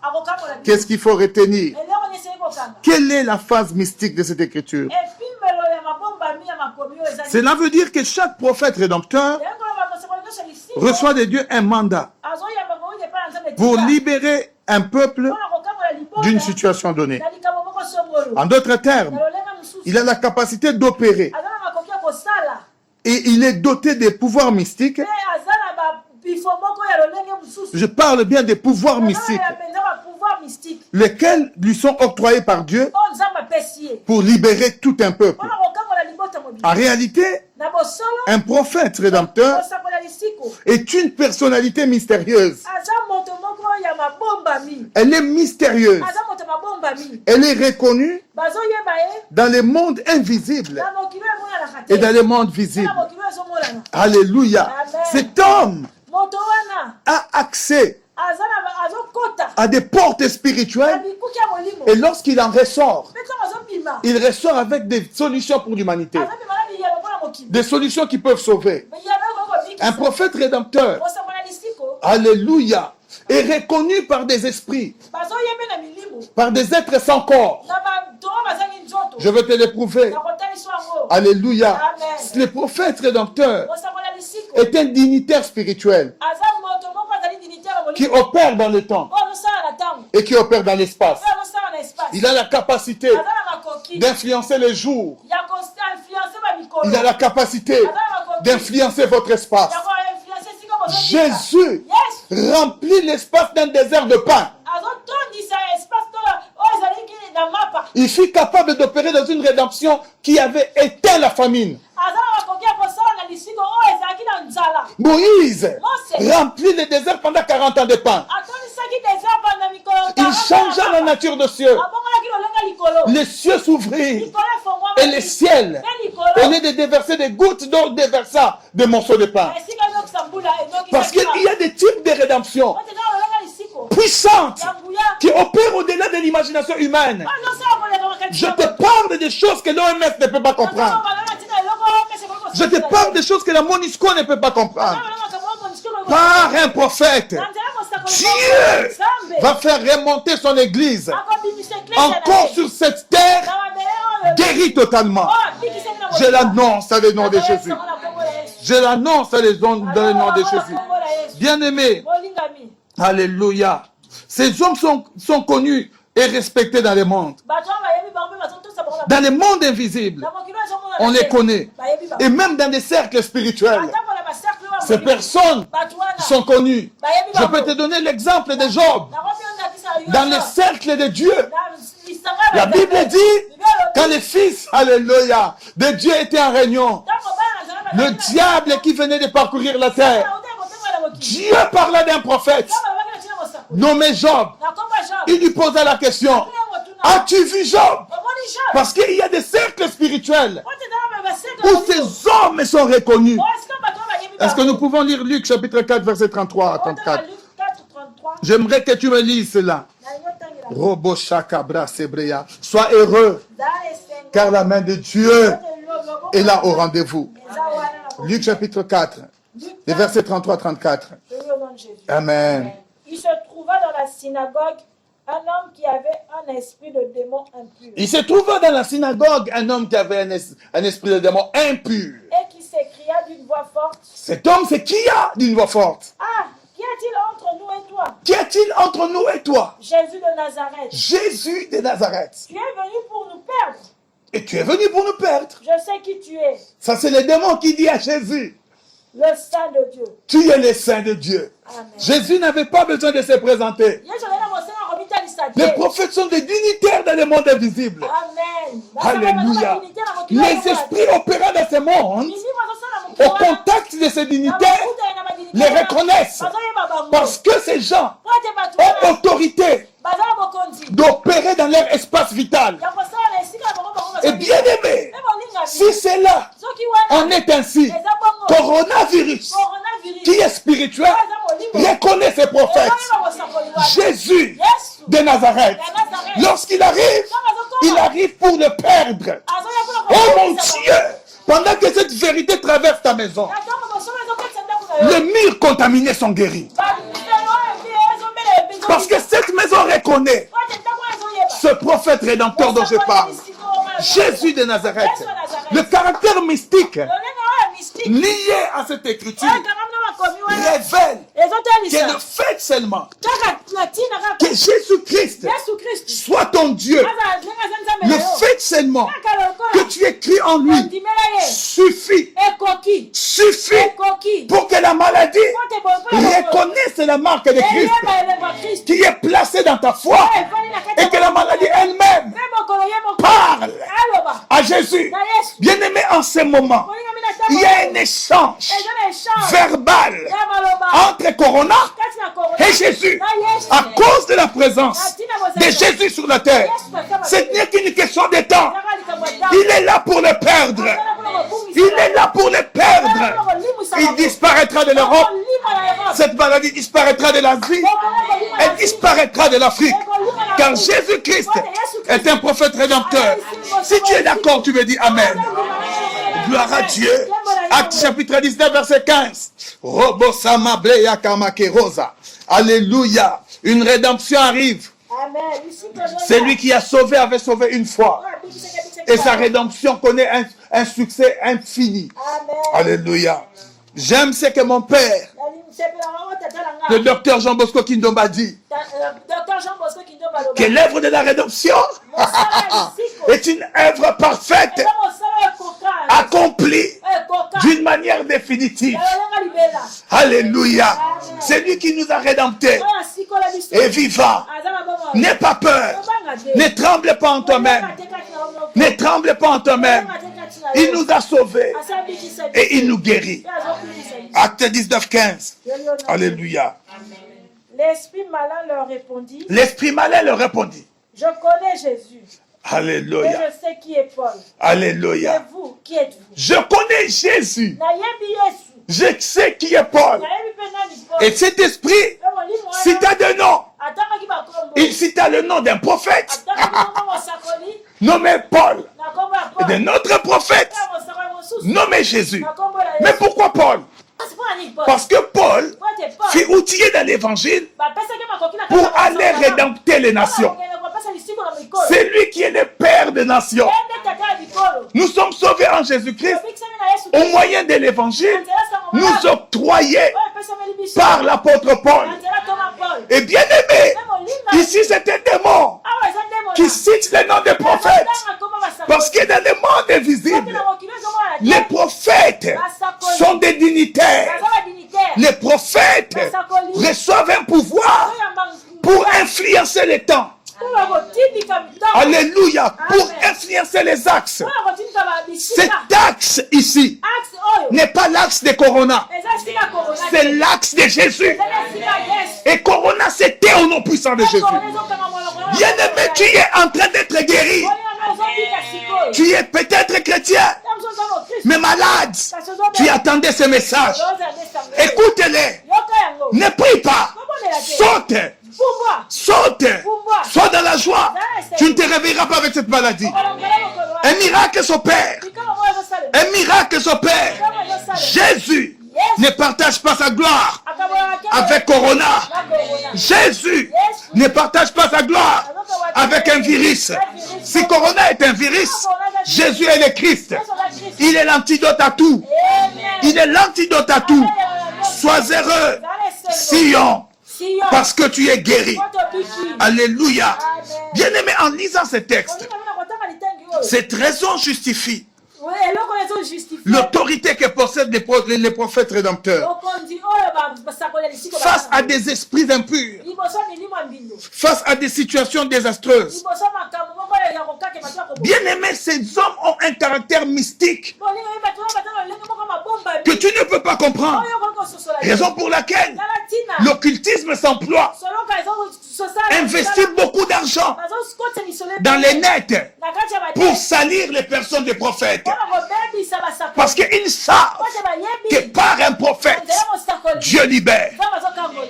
Qu'est-ce qu'il faut retenir? Quelle est la phase mystique de cette écriture? Cela veut dire que chaque prophète rédempteur reçoit de Dieu un mandat pour libérer un peuple d'une situation donnée. En d'autres termes, il a la capacité d'opérer et il est doté des pouvoirs mystiques. Je parle bien des pouvoirs mystiques, lesquels lui sont octroyés par Dieu pour libérer tout un peuple. En réalité, un prophète rédempteur est une personnalité mystérieuse. Elle est mystérieuse. Elle est reconnue dans les mondes invisibles et dans les mondes visibles. Alléluia. Cet homme a accès à des portes spirituelles et lorsqu'il en ressort, il ressort avec des solutions pour l'humanité. Des solutions qui peuvent sauver. Un prophète rédempteur, alléluia, est reconnu par des esprits, par des êtres sans corps. Je veux te l'éprouver. Alléluia. Le prophète rédempteur est un dignitaire spirituel qui opère dans le temps et qui opère dans l'espace. Il a la capacité d'influencer les jours. Il a la capacité d'influencer votre espace. Jésus remplit l'espace d'un désert de pain. Il fut capable d'opérer dans une rédemption qui avait éteint la famine. Moïse remplit le désert pendant 40 ans de pain. Il changea la nature de cieux. Les cieux s'ouvrirent et les ciels, au lieu de déverser des gouttes d'eau, déversa des morceaux de pain. Parce qu'il y a des types de rédemption puissantes qui opèrent au-delà de l'imagination humaine. Je te parle des choses que l'OMS ne peut pas comprendre. Je te parle des choses que la MONUSCO ne peut pas comprendre. Par un prophète, Dieu va faire remonter son église encore sur cette terre, guérie totalement. Je l'annonce dans le nom de Jésus. Je l'annonce dans le nom de Jésus. Bien-aimés, alléluia. Ces hommes sont connus et respectés dans le monde. Dans le monde invisible, on les connaît. Et même dans des cercles spirituels, ces personnes sont connues. Je peux te donner l'exemple de Job. Dans les cercles de Dieu, la Bible dit, quand les fils, alléluia, de Dieu étaient en réunion, le diable qui venait de parcourir la terre, Dieu parla d'un prophète nommé Job. Il lui posa la question, as-tu vu Job? Parce qu'il y a des cercles spirituels où ces hommes sont reconnus. Est-ce que nous pouvons lire Luc chapitre 4 verset 33 à 34? J'aimerais que tu me lises cela. Sois heureux car la main de Dieu est là au rendez-vous. Luc chapitre 4 verset 33 à 34. Amen. Il se trouva dans la synagogue un homme qui avait un esprit de démon impur. Il se trouva dans la synagogue un homme qui avait un esprit de démon impur. Et qui s'écria d'une voix forte. Cet homme s'écria d'une voix forte. Ah, qu'y a-t-il entre nous et toi? Qu'y a-t-il entre nous et toi? Jésus de Nazareth. Jésus de Nazareth. Tu es venu pour nous perdre. Et tu es venu pour nous perdre. Je sais qui tu es. Ça c'est le démon qui dit à Jésus. Le Saint de Dieu. Tu es le Saint de Dieu. Amen. Jésus n'avait pas besoin de se présenter. Les prophètes sont des dignitaires dans le monde invisible. Amen. Alléluia. Les esprits opérant dans ce monde, au contact de ces dignitaires, les reconnaissent. Parce que ces gens ont autorité d'opérer dans leur espace vital. Et bien aimé, Si c'est là, on est ainsi. Coronavirus, qui est spirituel, reconnaît ses prophètes. Jésus de Nazareth, lorsqu'il arrive, il arrive pour le perdre. Oh mon Dieu, pendant que cette vérité traverse ta maison, les murs contaminés sont guéris. Parce que cette maison reconnaît ce prophète rédempteur dont je parle. Jésus de Nazareth. Le caractère mystique lié à cette écriture révèle que le fait seulement que Jésus-Christ soit ton Dieu, le fait seulement que tu écris en lui suffit pour que la maladie reconnaisse la marque de Christ qui est placée dans ta foi et que la maladie elle-même parle à Jésus. Bien-aimé, en ce moment, il y a un échange verbal entre Corona et Jésus à cause de la présence de Jésus sur la terre. Ce n'est qu'une question de temps. Il est là pour le perdre. Il est là pour le perdre. Il disparaîtra de l'Europe. Cette maladie disparaîtra de l'Asie. Elle disparaîtra de l'Afrique. Car Jésus-Christ est un prophète rédempteur. Si tu es d'accord, tu me dis Amen. Gloire à Dieu. Acte chapitre 19, verset 15. Alléluia. Une rédemption arrive. Celui qui a sauvé avait sauvé une fois. Et sa rédemption connaît un succès infini. Alléluia. J'aime ce que mon père, le docteur Jean Bosco Kindomba dit. Que l'œuvre de la rédemption est une œuvre parfaite, accomplie d'une manière définitive. Alléluia. C'est lui qui nous a rédemptés et vivant. N'aie pas peur. Ne tremble pas en toi-même. Ne tremble pas en toi-même. Il nous a sauvés et il nous guérit. Acte 19, 15. Alléluia. L'esprit malin leur répondit. L'esprit malin leur répondit. Je connais Jésus. Alléluia. Et je sais qui est Paul. Alléluia. Et vous, qui êtes-vous? Je connais Jésus. Je sais qui est Paul. Et cet esprit cita de nom. Il cita le nom d'un prophète nommé Paul et d'un autre prophète nommé Jésus. Mais pourquoi Paul? Parce que Paul fut outillé dans l'évangile pour aller rédempter les nations. C'est lui qui est le Père des nations. Nous sommes sauvés en Jésus-Christ au moyen de l'évangile nous octroyé par l'apôtre Paul. Et bien aimé, ici c'est un démon qui cite le nom des prophètes. Parce que dans le monde invisible, les prophètes sont des dignitaires. Les prophètes reçoivent un pouvoir pour influencer les temps. Alléluia. Pour influencer les axes. Cet axe ici n'est pas l'axe de Corona. C'est l'axe de Jésus. Et Corona, c'était au nom puissant de Jésus. Bien-aimé, tu es en train d'être guéri. Tu es peut-être chrétien, mais malade. Tu attendais ce message. Écoute-les. Ne prie pas. Saute. Saute. Sois dans la joie. Tu ne te réveilleras pas avec cette maladie. Un miracle s'opère. Un miracle s'opère. Jésus ne partage pas sa gloire avec Corona. Jésus ne partage pas sa gloire avec un virus. Si Corona est un virus, Jésus est le Christ. Il est l'antidote à tout. Il est l'antidote à tout. Sois heureux, Sion, parce que tu es guéri. Alléluia. Bien-aimé, en lisant ce texte, cette raison justifie l'autorité que possèdent les prophètes rédempteurs face à des esprits impurs, face à des situations désastreuses. Bien-aimés, ces hommes ont un caractère mystique que tu ne peux pas comprendre. Raison pour laquelle l'occultisme s'emploie, investit beaucoup d'argent dans les nets pour salir les personnes des prophètes. Parce qu'ils savent que par un prophète, Dieu libère.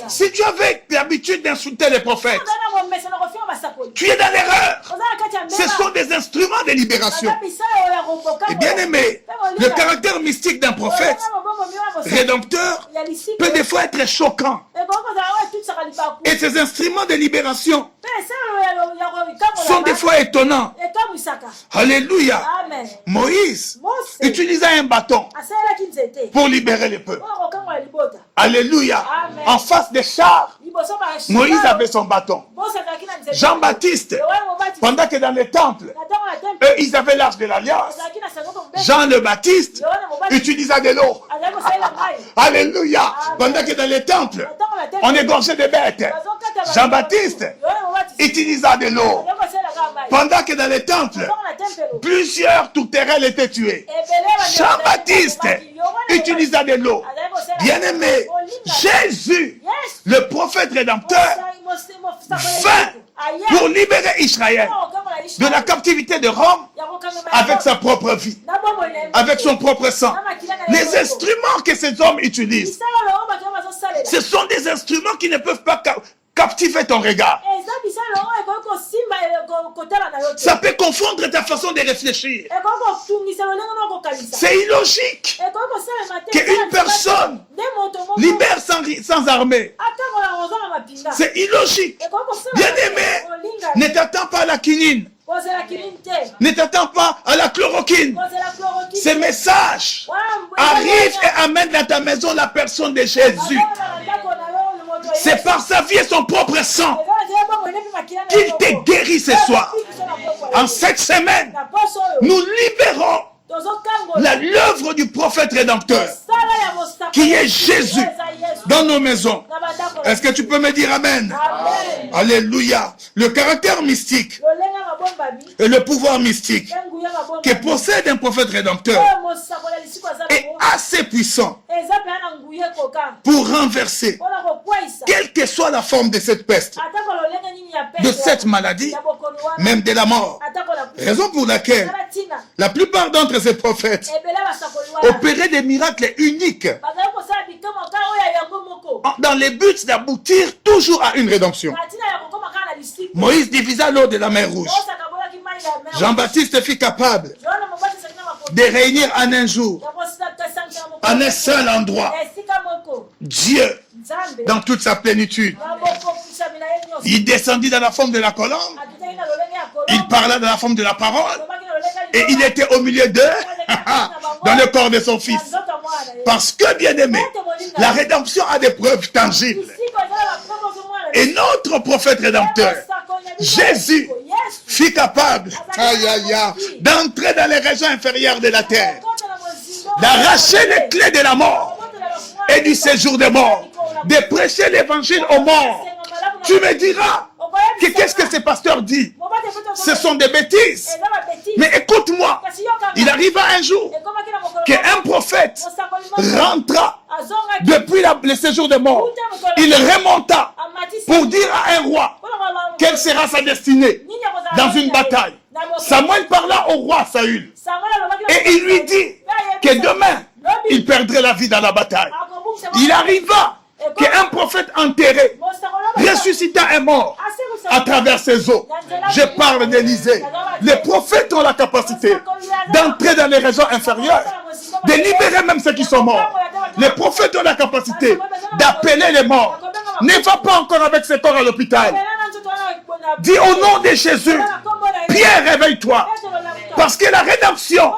Si tu avais l'habitude d'insulter les prophètes, tu es dans l'erreur. Ce sont des instruments de libération. Et bien aimé, le caractère mystique d'un prophète rédempteur peut des fois être choquant. Et ces instruments de libération sont des fois étonnants. Alléluia. Moïse utilisa un bâton pour libérer le peuple. Alléluia. En face des chars, Moïse avait son bâton. Jean-Baptiste, pendant que dans les temples, eux, ils avaient l'arche de l'alliance. Jean le Baptiste utilisa de l'eau. Alléluia. Pendant que dans les temples, on égorgeait des bêtes. Jean-Baptiste utilisa de l'eau. Pendant que dans les temples, plusieurs tourterelles étaient tuées. Jean-Baptiste utilisa de l'eau. Bien-aimé, Jésus, le prophète rédempteur, vint pour libérer Israël de la captivité de Rome avec sa propre vie, avec son propre sang. Les instruments que ces hommes utilisent, ce sont des instruments qui ne peuvent pas captiver ton regard. Ça peut confondre ta façon de réfléchir. C'est illogique qu'une personne libère sans armée. C'est illogique. Bien-aimé, ne t'attends pas à la quinine. Ne t'attends pas à la chloroquine. Ces messages arrivent et amènent dans ta maison la personne de Jésus. C'est par sa vie et son propre sang qu'il te guérit ce soir. En cette semaine, nous libérons l'œuvre du prophète rédempteur qui est Jésus dans nos maisons. Est-ce que tu peux me dire amen? Amen. Alléluia. Le caractère mystique et le pouvoir mystique que possède un prophète rédempteur est assez puissant pour renverser quelle que soit la forme de cette peste, de cette maladie, même de la mort. Raison pour laquelle la plupart d'entre ces prophètes opéraient des miracles uniques dans le but d'aboutir toujours à une rédemption. Moïse divisa l'eau de la mer Rouge. Jean-Baptiste fut capable de réunir en un jour, en un seul endroit, Dieu dans toute sa plénitude. Il descendit dans la forme de la colombe, il parla dans la forme de la parole, et il était au milieu d'eux, dans le corps de son fils. Parce que, bien aimé, la rédemption a des preuves tangibles. Et notre prophète rédempteur, Jésus, fut capable d'entrer dans les régions inférieures de la terre, d'arracher les clés de la mort et du séjour des morts, de prêcher l'évangile aux morts. Tu me diras que qu'est-ce que ces pasteurs disent? Ce sont des bêtises. Mais écoute-moi, il arriva un jour qu'un prophète rentra depuis le séjour des morts. Il remonta pour dire à un roi quelle sera sa destinée dans une bataille. Samuel parla au roi Saül et il lui dit que demain il perdrait la vie dans la bataille. Il arriva qu'un prophète enterré ressuscita un mort à travers ses os. Je parle d'Élisée. Les prophètes ont la capacité d'entrer dans les régions inférieures, de libérer même ceux qui sont morts. Les prophètes ont la capacité d'appeler les morts. Ne va pas encore avec ce corps à l'hôpital. Dis au nom de Jésus, Pierre, réveille-toi. Parce que la rédemption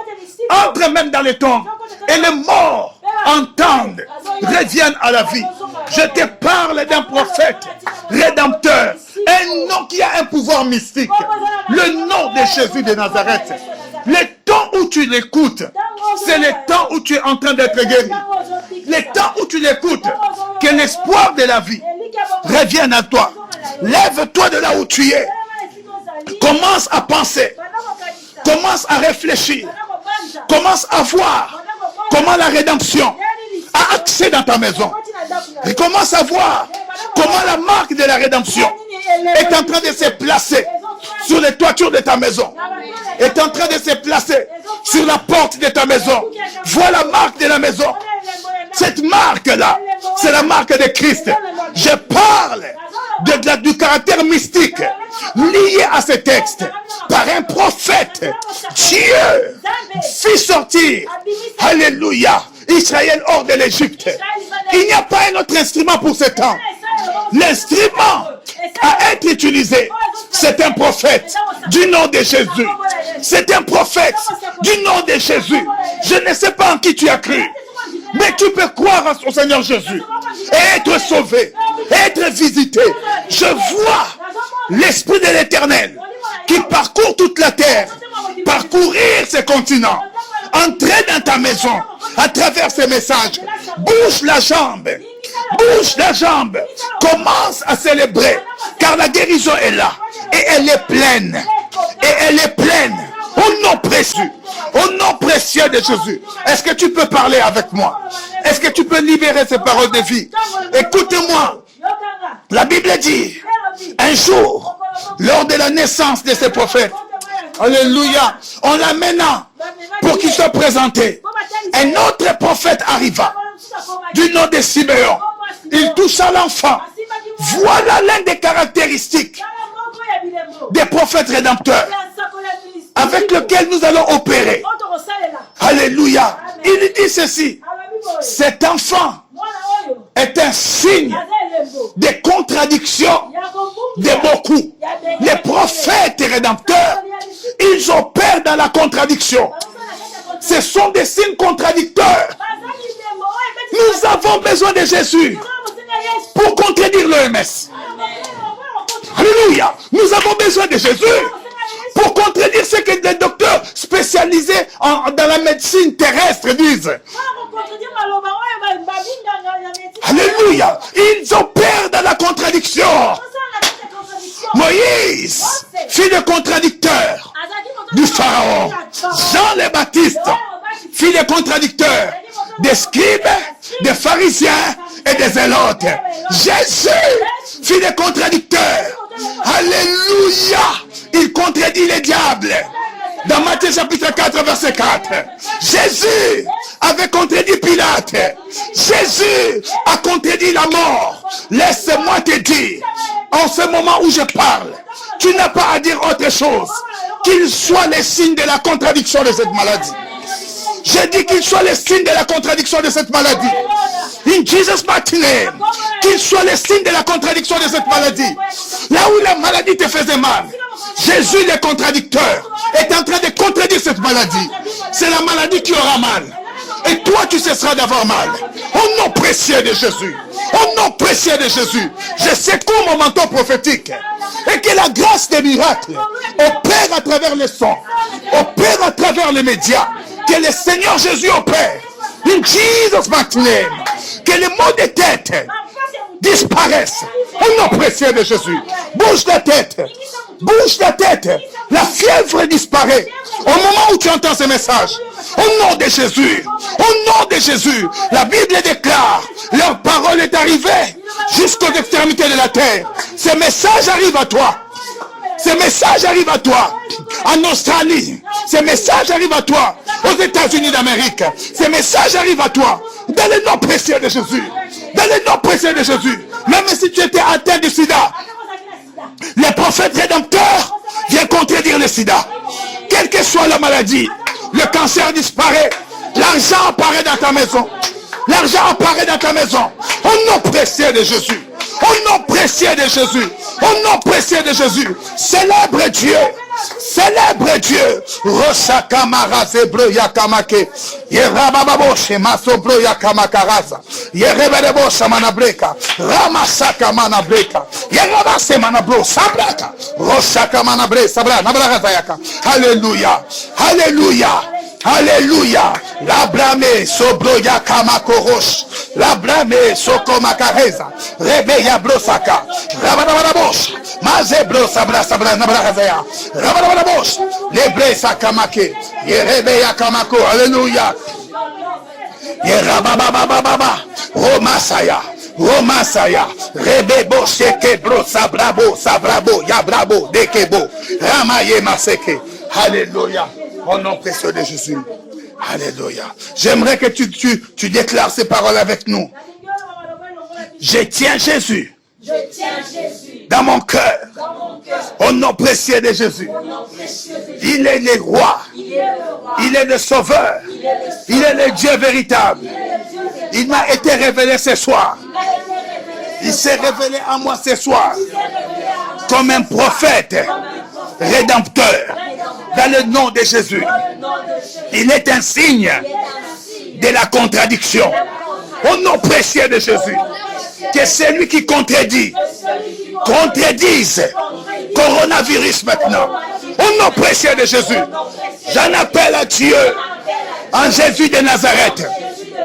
entre même dans les tombes et les morts entendent, reviennent à la vie. Je te parle d'un prophète rédempteur, un nom qui a un pouvoir mystique, le nom de Jésus de Nazareth. Le temps où tu l'écoutes, c'est le temps où tu es en train d'être guéri. Le temps où tu l'écoutes, que l'espoir de la vie revienne à toi. Lève-toi de là où tu es. Commence à penser. Commence à réfléchir. Commence à voir comment la rédemption a accès dans ta maison. Et commence à voir comment la marque de la rédemption est en train de se placer sur les toitures de ta maison, est en train de se placer sur la porte de ta maison. Vois la marque de la maison. Cette marque-là, c'est la marque de Christ. Je parle du caractère mystique lié à ce texte. Par un prophète, Dieu fit sortir, alléluia, Israël hors de l'Égypte. Il n'y a pas un autre instrument pour ce temps. L'instrument à être utilisé, c'est un prophète du nom de Jésus. C'est un prophète du nom de Jésus. Je ne sais pas en qui tu as cru, mais tu peux croire au Seigneur Jésus et être sauvé, être visité. Je vois l'Esprit de l'Éternel qui parcourt toute la terre, parcourir ces continents, entrer dans ta maison à travers ces messages. Bouge la jambe, bouge la jambe, commence à célébrer, car la guérison est là, et elle est pleine, et elle est pleine, au nom précieux de Jésus. Est-ce que tu peux parler avec moi? Est-ce que tu peux libérer ces paroles de vie? Écoute-moi, la Bible dit, un jour, lors de la naissance de ces prophètes, alléluia, on l'amena pour qu'il soit présenté. Un autre prophète arriva, du nom de Siméon. Il toucha l'enfant. Voilà l'un des caractéristiques des prophètes rédempteurs avec lesquels nous allons opérer. Alléluia. Il dit ceci, cet enfant est un signe de contradiction de beaucoup. Les prophètes rédempteurs, ils opèrent dans la contradiction. Ce sont des signes contradicteurs. Nous avons besoin de Jésus pour contredire l'OMS. Alléluia. Nous avons besoin de Jésus pour contredire ce que les docteurs spécialisés dans la médecine terrestre disent. Alléluia. Ils opèrent dans la contradiction. Moïse, fils de contradicteur du Pharaon. Jean le Baptiste, fils de contradicteur des scribes, des pharisiens et des zélotes. Jésus, fils de contradicteur. Alléluia. Il contredit les diables. Dans Matthieu chapitre 4, verset 4. Jésus avait contredit Pilate. Jésus a contredit la mort. Laisse-moi te dire, en ce moment où je parle, tu n'as pas à dire autre chose qu'il soit les signes de la contradiction de cette maladie. J'ai dit qu'il soit les signes de la contradiction de cette maladie. In Jesus' mighty name. Qu'il soit les signes de la contradiction de cette maladie. Là où la maladie te faisait mal, Jésus le contradicteur est en train de contredire cette maladie. C'est la maladie qui aura mal. Et toi tu cesseras d'avoir mal. Au nom précieux de Jésus. Au nom précieux de Jésus. Je secoue mon manteau prophétique. Et que la grâce des miracles opère à travers les sons. Opère à travers les médias. Que le Seigneur Jésus opère. In Jesus' mighty name. Que les maux de tête disparaissent. Au nom précieux de Jésus. Bouge la tête. Bouge la tête. La fièvre disparaît. Au moment où tu entends ce message. Au nom de Jésus. Au nom de Jésus. La Bible déclare. Leur parole est arrivée jusqu'aux extrémités de la terre. Ce message arrive à toi. Ce message arrive à toi. En Australie. Ce message arrive à toi. Aux États-Unis d'Amérique. Ce message arrive à toi. Dans le nom précieux de Jésus. Dans le nom précieux de Jésus. Même si tu étais atteint du sida. Les prophètes rédempteurs viennent contredire le sida. Quelle que soit la maladie. Le cancer disparaît. L'argent apparaît dans ta maison. L'argent apparaît dans ta maison. Au nom précieux de Jésus. Au nom précieux de Jésus. Au nom précieux de Jésus. Célèbre Dieu. Célèbre Dieu. Rosaka marase bro yakamake. Yerababo shemaso bro yakamakaraza. Yerebebo samanabreka. Ramasaka manabreka. Yerabase manabro sabraka. Rosaka manabre sabra nabraka yaka. Alléluia. Alléluia. Alléluia. La blâme sobroya kamakorosh. La blâme sokomakareza. Rebeya brosaka. Rabarabosh. Maze brosabra sabra nabrakazaya. Rabarabosh. Lebre sakamake. Yerebeya kamako. Alléluia. Yerababababa. Oh Masaya. Romasaya, Rebebo, Shekebro, Sabrabo, Sabrabo, Yabrabo, Dekebo, Ramaye Maseke. Alléluia. Au nom précieux de Jésus. Alléluia. J'aimerais que tu déclares ces paroles avec nous. Je tiens Jésus. Dans mon cœur. Au nom précieux de Jésus. Il est le roi. Il est le sauveur. Il est le Dieu véritable. Il m'a été révélé ce soir. Il s'est révélé à moi ce soir. Comme un prophète rédempteur. Dans le nom de Jésus. Il est un signe de la contradiction. Au nom précieux de Jésus. Que celui qui contredise coronavirus maintenant. Au nom précieux de Jésus. J'en appelle à Dieu. En Jésus de Nazareth.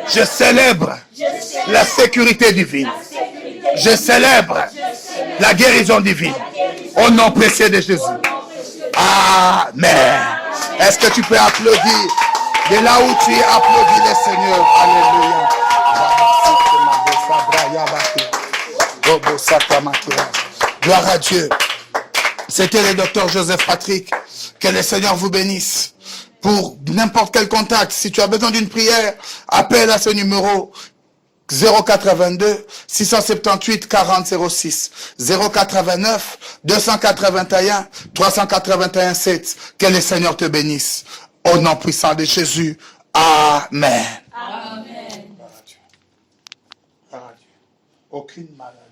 Je célèbre la sécurité divine. Je célèbre la guérison divine. Au nom précieux de Jésus. Amen. Est-ce que tu peux applaudir? De là où tu es, applaudis le Seigneur. Alléluia. Gloire à Dieu. C'était le docteur Joseph Patrick. Que le Seigneur vous bénisse. Pour n'importe quel contact, si tu as besoin d'une prière, appelle à ce numéro 082 678 40 06 089 281 381 7. Que le Seigneur te bénisse. Au nom puissant de Jésus. Amen. Amen. Aucune maladie.